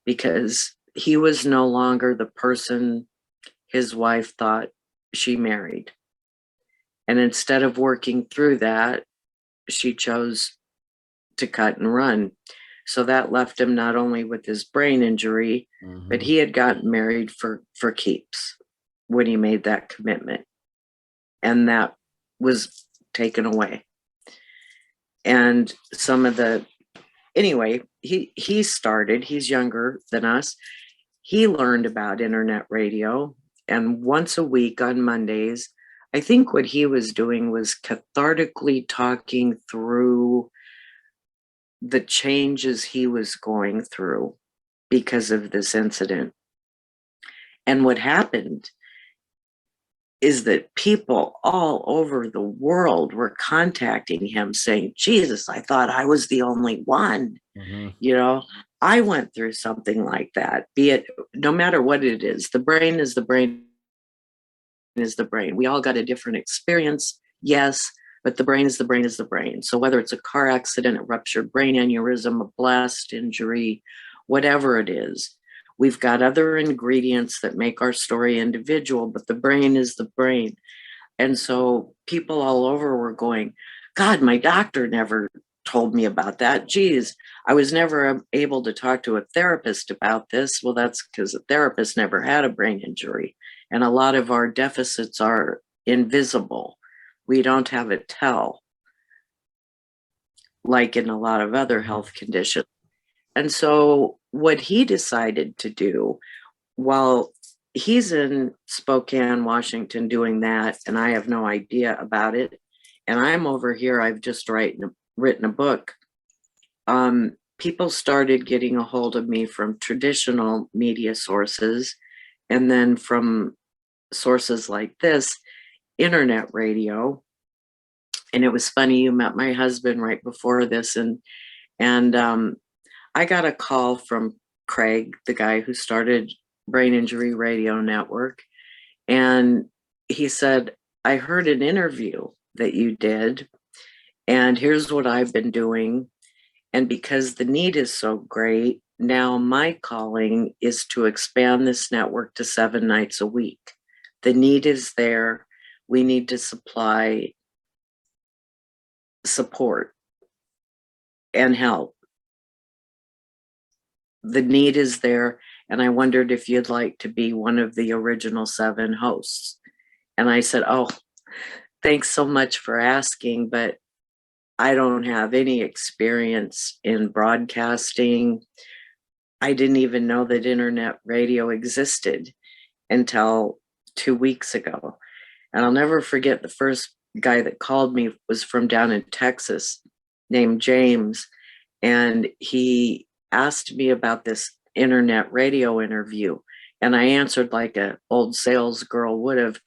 because he was no longer the person his wife thought she married. And instead of working through that, she chose to cut and run. So that left him not only with his brain injury, but he had gotten married for keeps when he made that commitment. And that was taken away. And anyway, he's younger than us. He learned about internet radio, and once a week on Mondays, I think what he was doing was cathartically talking through the changes he was going through because of this incident. And what happened is that people all over the world were contacting him saying, Jesus, I thought I was the only one. I went through something like that, be it no matter what it is. The brain is the brain is the brain. We all got a different experience, yes, but the brain is the brain is the brain. So whether it's a car accident, a ruptured brain aneurysm, a blast injury, whatever it is, we've got other ingredients that make our story individual, but the brain is the brain. And so people all over were going, God, my doctor never told me about that. Geez, I was never able to talk to a therapist about this. Well, that's because a therapist never had a brain injury. And a lot of our deficits are invisible. We don't have a tell, like in a lot of other health conditions. And so what he decided to do, while he's in Spokane, Washington doing that, and I have no idea about it, and I'm over here, I've just written a book, people started getting a hold of me from traditional media sources, and then from sources like this, internet radio. And it was funny, you met my husband right before this, and I got a call from Craig, the guy who started Brain Injury Radio Network, and he said, I heard an interview that you did, and here's what I've been doing. And because the need is so great, now my calling is to expand this network to 7 nights a week. The need is there. We need to supply support and help. The need is there. And I wondered if you'd like to be one of the original 7 hosts. And I said, oh, thanks so much for asking, but I don't have any experience in broadcasting. I didn't even know that internet radio existed until 2 weeks ago. And I'll never forget, the first guy that called me was from down in Texas, named James. And he asked me about this internet radio interview. And I answered like an old sales girl would have,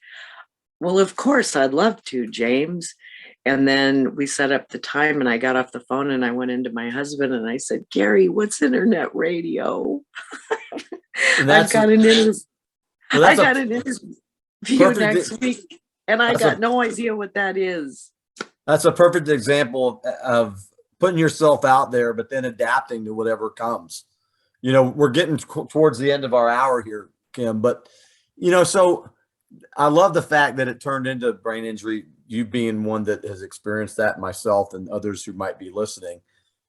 well, of course, I'd love to, James. And then we set up the time, and I got off the phone and I went into my husband and I said, Gary, what's internet radio? And I've that's got an interview. well, I that's a got an interview next perfect. week, and I That's got a no idea what that is. that's a perfect example of putting yourself out there, but then adapting to whatever comes. We're getting towards the end of our hour here, Kim, but so I love the fact that it turned into brain injury, you being one that has experienced that, myself and others who might be listening.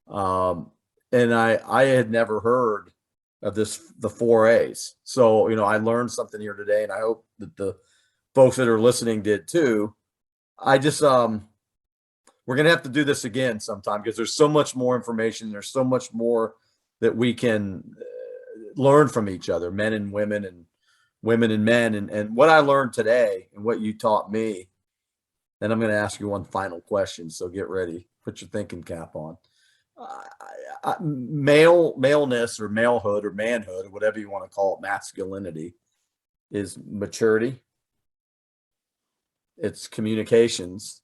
And I had never heard of the 4 A's. So, I learned something here today, and I hope that the folks that are listening did too. I just, we're going to have to do this again sometime because there's so much more information. There's so much more that we can learn from each other, men and women and women and men. And what I learned today and what you taught me, then I'm going to ask you one final question. So get ready, put your thinking cap on. Maleness or malehood or manhood or whatever you want to call it, masculinity is maturity. It's communications.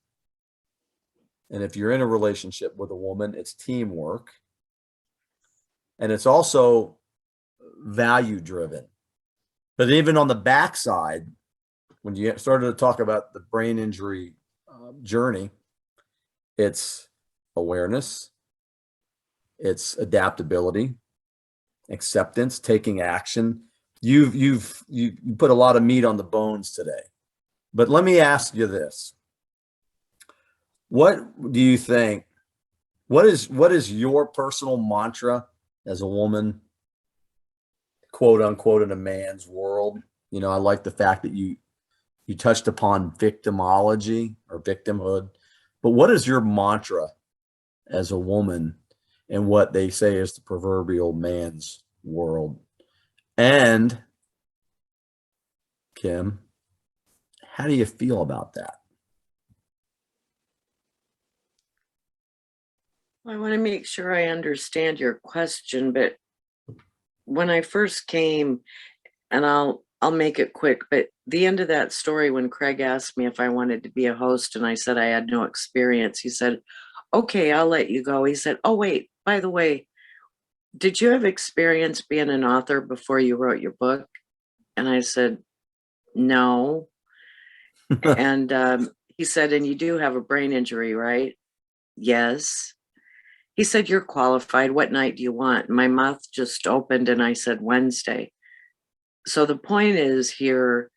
And if you're in a relationship with a woman, it's teamwork. And it's also value driven. But even on the backside, when you started to talk about the brain injury journey, it's awareness, it's adaptability, acceptance, taking action. You put a lot of meat on the bones today. But let me ask you this. What do you think? What is your personal mantra as a woman, quote unquote, in a man's world? I like the fact that you touched upon victimology or victimhood, but what is your mantra as a woman in what they say is the proverbial man's world? And Kim, how do you feel about that? I want to make sure I understand your question, but when I first came, and I'll make it quick, but the end of that story, when Craig asked me if I wanted to be a host and I said I had no experience, he said, okay, I'll let you go. He said, oh, wait, by the way, did you have experience being an author before you wrote your book? And I said, no. And he said, and you do have a brain injury, right? Yes. He said, you're qualified. What night do you want? My mouth just opened and I said, Wednesday. So the point is here,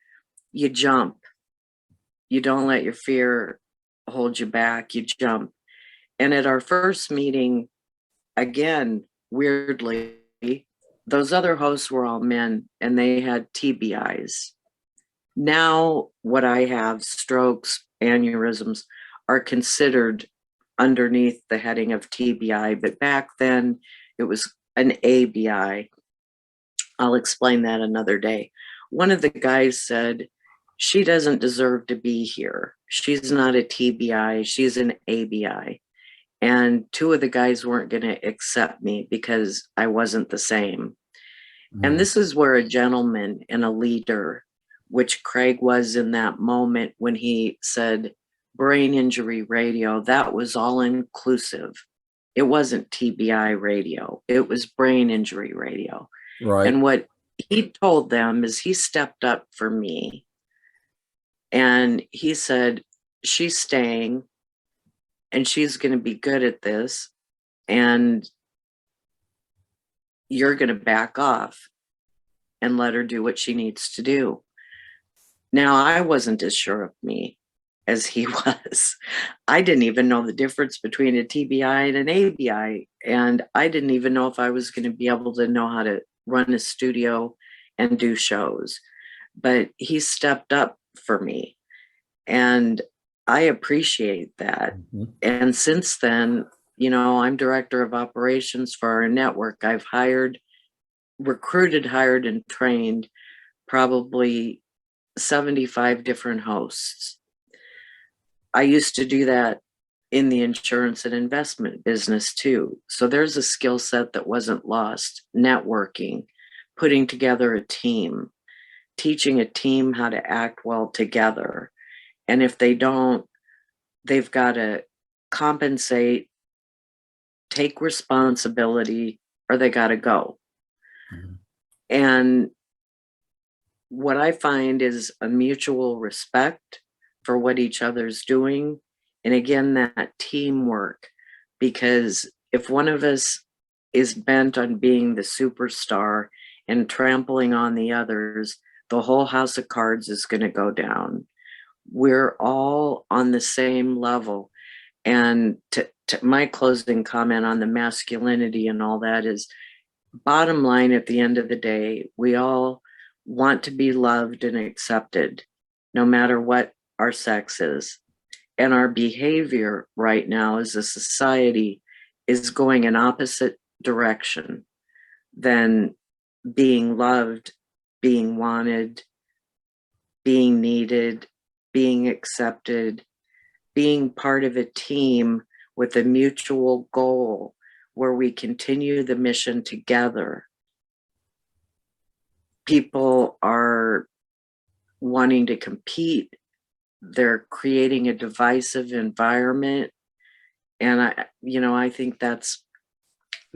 you jump. You don't let your fear hold you back. You jump. And at our first meeting, again, weirdly, those other hosts were all men and they had TBIs. Now, what I have, strokes, aneurysms, are considered underneath the heading of TBI, but back then it was an ABI. I'll explain that another day. One of the guys said, she doesn't deserve to be here. She's not a TBI, she's an ABI. And two of the guys weren't going to accept me because I wasn't the same. And this is where a gentleman and a leader, which Craig was in that moment when he said brain injury radio, that was all inclusive. It wasn't TBI radio, it was brain injury radio. Right. And what he told them is he stepped up for me and he said, she's staying and she's going to be good at this. And you're going to back off and let her do what she needs to do. Now, I wasn't as sure of me as he was. I didn't even know the difference between a TBI and an ABI. And I didn't even know if I was going to be able to know how to run a studio and do shows. But he stepped up for me. And I appreciate that. And since then, I'm director of operations for our network. I've recruited, hired, and trained probably 75 different hosts. I used to do that in the insurance and investment business too. So there's a skill set that wasn't lost. Networking, putting together a team, teaching a team how to act well together. And if they don't, they've got to compensate, take responsibility, or they got to go. And what I find is a mutual respect for what each other's doing. And again, that teamwork, because if one of us is bent on being the superstar and trampling on the others, the whole house of cards is going to go down. We're all on the same level. And to my closing comment on the masculinity and all that is, bottom line, at the end of the day, we all want to be loved and accepted, no matter what our sex is. And our behavior right now as a society is going in opposite direction than being loved, being wanted, being needed, being accepted, being part of a team with a mutual goal where we continue the mission together. People are wanting to compete. They're creating a divisive environment. And I think that's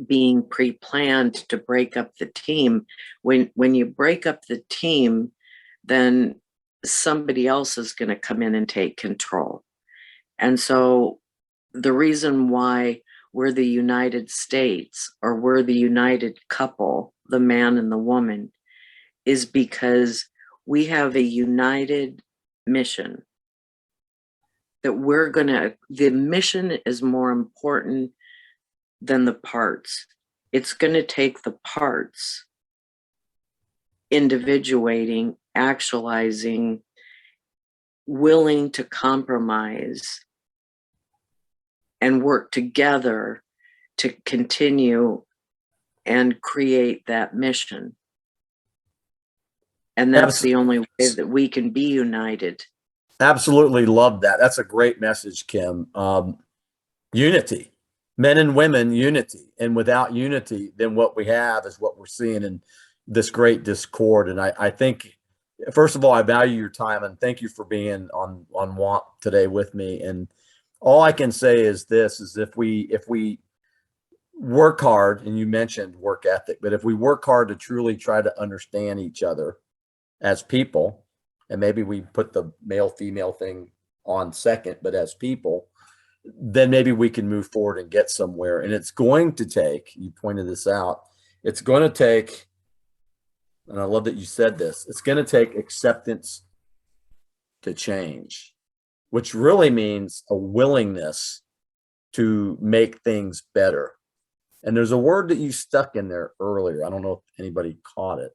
being pre-planned to break up the team. When you break up the team, then somebody else is going to come in and take control. And so the reason why we're the United States, or we're the united couple, the man and the woman, is because we have a united mission that the mission is more important than the parts. It's going to take the parts individuating, actualizing, willing to compromise and work together to continue and create that mission. And that's the only way that we can be united. Absolutely love that. That's a great message, Kim. Unity, men and women, unity. And without unity, then what we have is what we're seeing in this great discord. And I think, first of all, I value your time and thank you for being on WAMP today with me. And all I can say is this, is if we work hard, and you mentioned work ethic, but if we work hard to truly try to understand each other as people, and maybe we put the male female thing on second, but as people, then maybe we can move forward and get somewhere. And it's going to take, you pointed this out, it's going to take, and I love that you said this, it's going to take acceptance to change, which really means a willingness to make things better. And there's a word that you stuck in there earlier. I don't know if anybody caught it,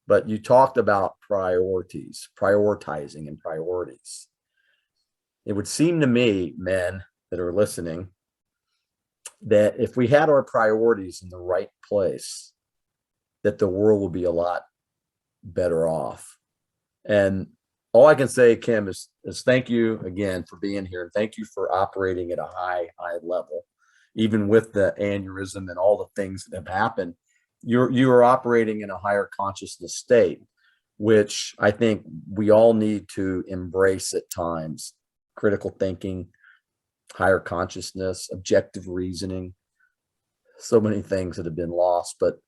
but you talked about priorities, prioritizing and priorities. It would seem to me, men that are listening, that if we had our priorities in the right place, that the world will be a lot better off. And all I can say, Kim, is thank you again for being here. And thank you for operating at a high level, even with the aneurysm and all the things that have happened. You are operating in a higher consciousness state, which I think we all need to embrace at times. Critical thinking, higher consciousness, objective reasoning, so many things that have been lost. But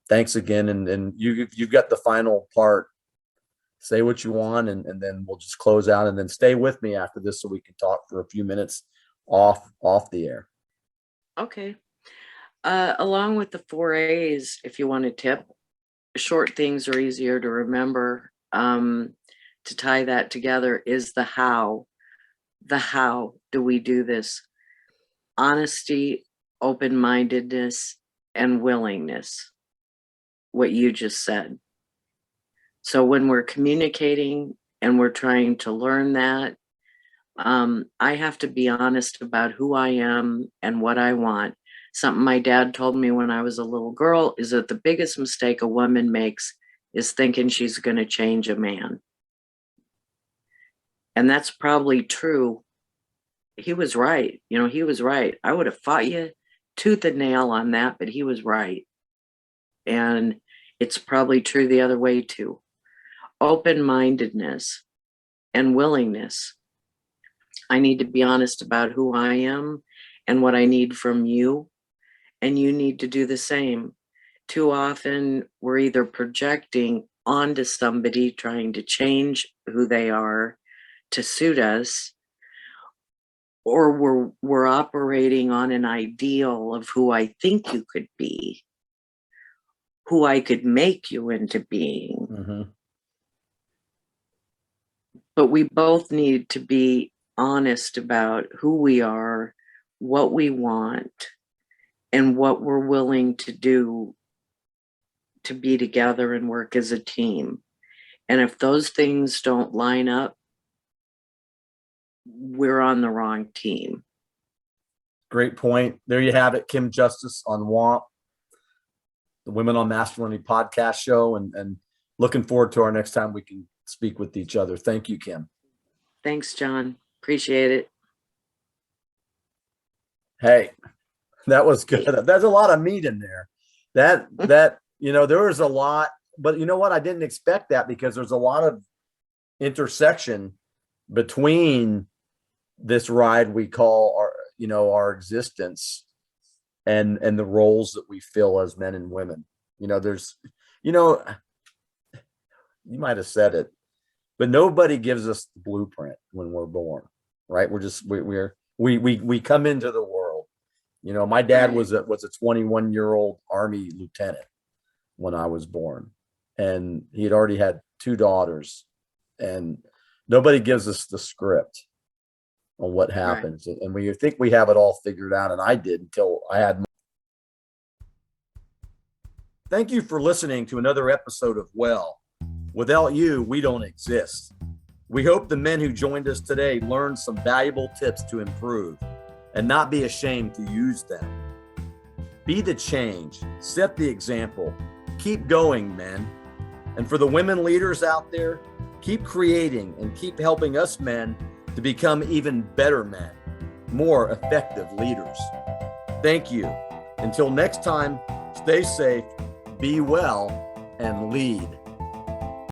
thanks again. And you've got the final part. Say what you want, and then we'll just close out, and then stay with me after this so we can talk for a few minutes off the air. Okay. Along with the 4A's, if you want a tip, short things are easier to remember. To tie that together is the how. The how do we do this? Honesty, open-mindedness, and willingness. What you just said. So when we're communicating and we're trying to learn that, I have to be honest about who I am and what I want. Something my dad told me when I was a little girl is that the biggest mistake a woman makes is thinking she's going to change a man. And that's probably true. He was right. He was right. I would have fought you tooth and nail on that, but he was right. And it's probably true the other way too. Open-mindedness and willingness. I need to be honest about who I am and what I need from you. And you need to do the same. too often we're either projecting onto somebody, trying to change who they are to suit us, or we're operating on an ideal of who I think you could be, who I could make you into being. Mm-hmm. But we both need to be honest about who we are, what we want, and what we're willing to do to be together and work as a team. And if those things don't line up, we're on the wrong team. Great point. There you have it. Kim Justus on WAMP, the Women on Masculinity podcast show, and looking forward to our next time we can speak with each other. Thank you, Kim. Thanks, John. Appreciate it. Hey, that was good. There's a lot of meat in there. That there was a lot, but you know what? I didn't expect that, because there's a lot of intersection between this ride we call our existence and the roles that we fill as men and women. There's, you might have said it, but nobody gives us the blueprint when we're born, right? We come into the world. My dad was a 21-year-old Army lieutenant when I was born, and he had already had 2 daughters, and nobody gives us the script on what happens. Right. And we think we have it all figured out, and I did until I had. Thank you for listening to another episode of Well. Without you, we don't exist. We hope the men who joined us today learned some valuable tips to improve and not be ashamed to use them. Be the change, set the example, keep going, men. And for the women leaders out there, keep creating and keep helping us men to become even better men, more effective leaders. Thank you. Until next time, stay safe, be well, and lead.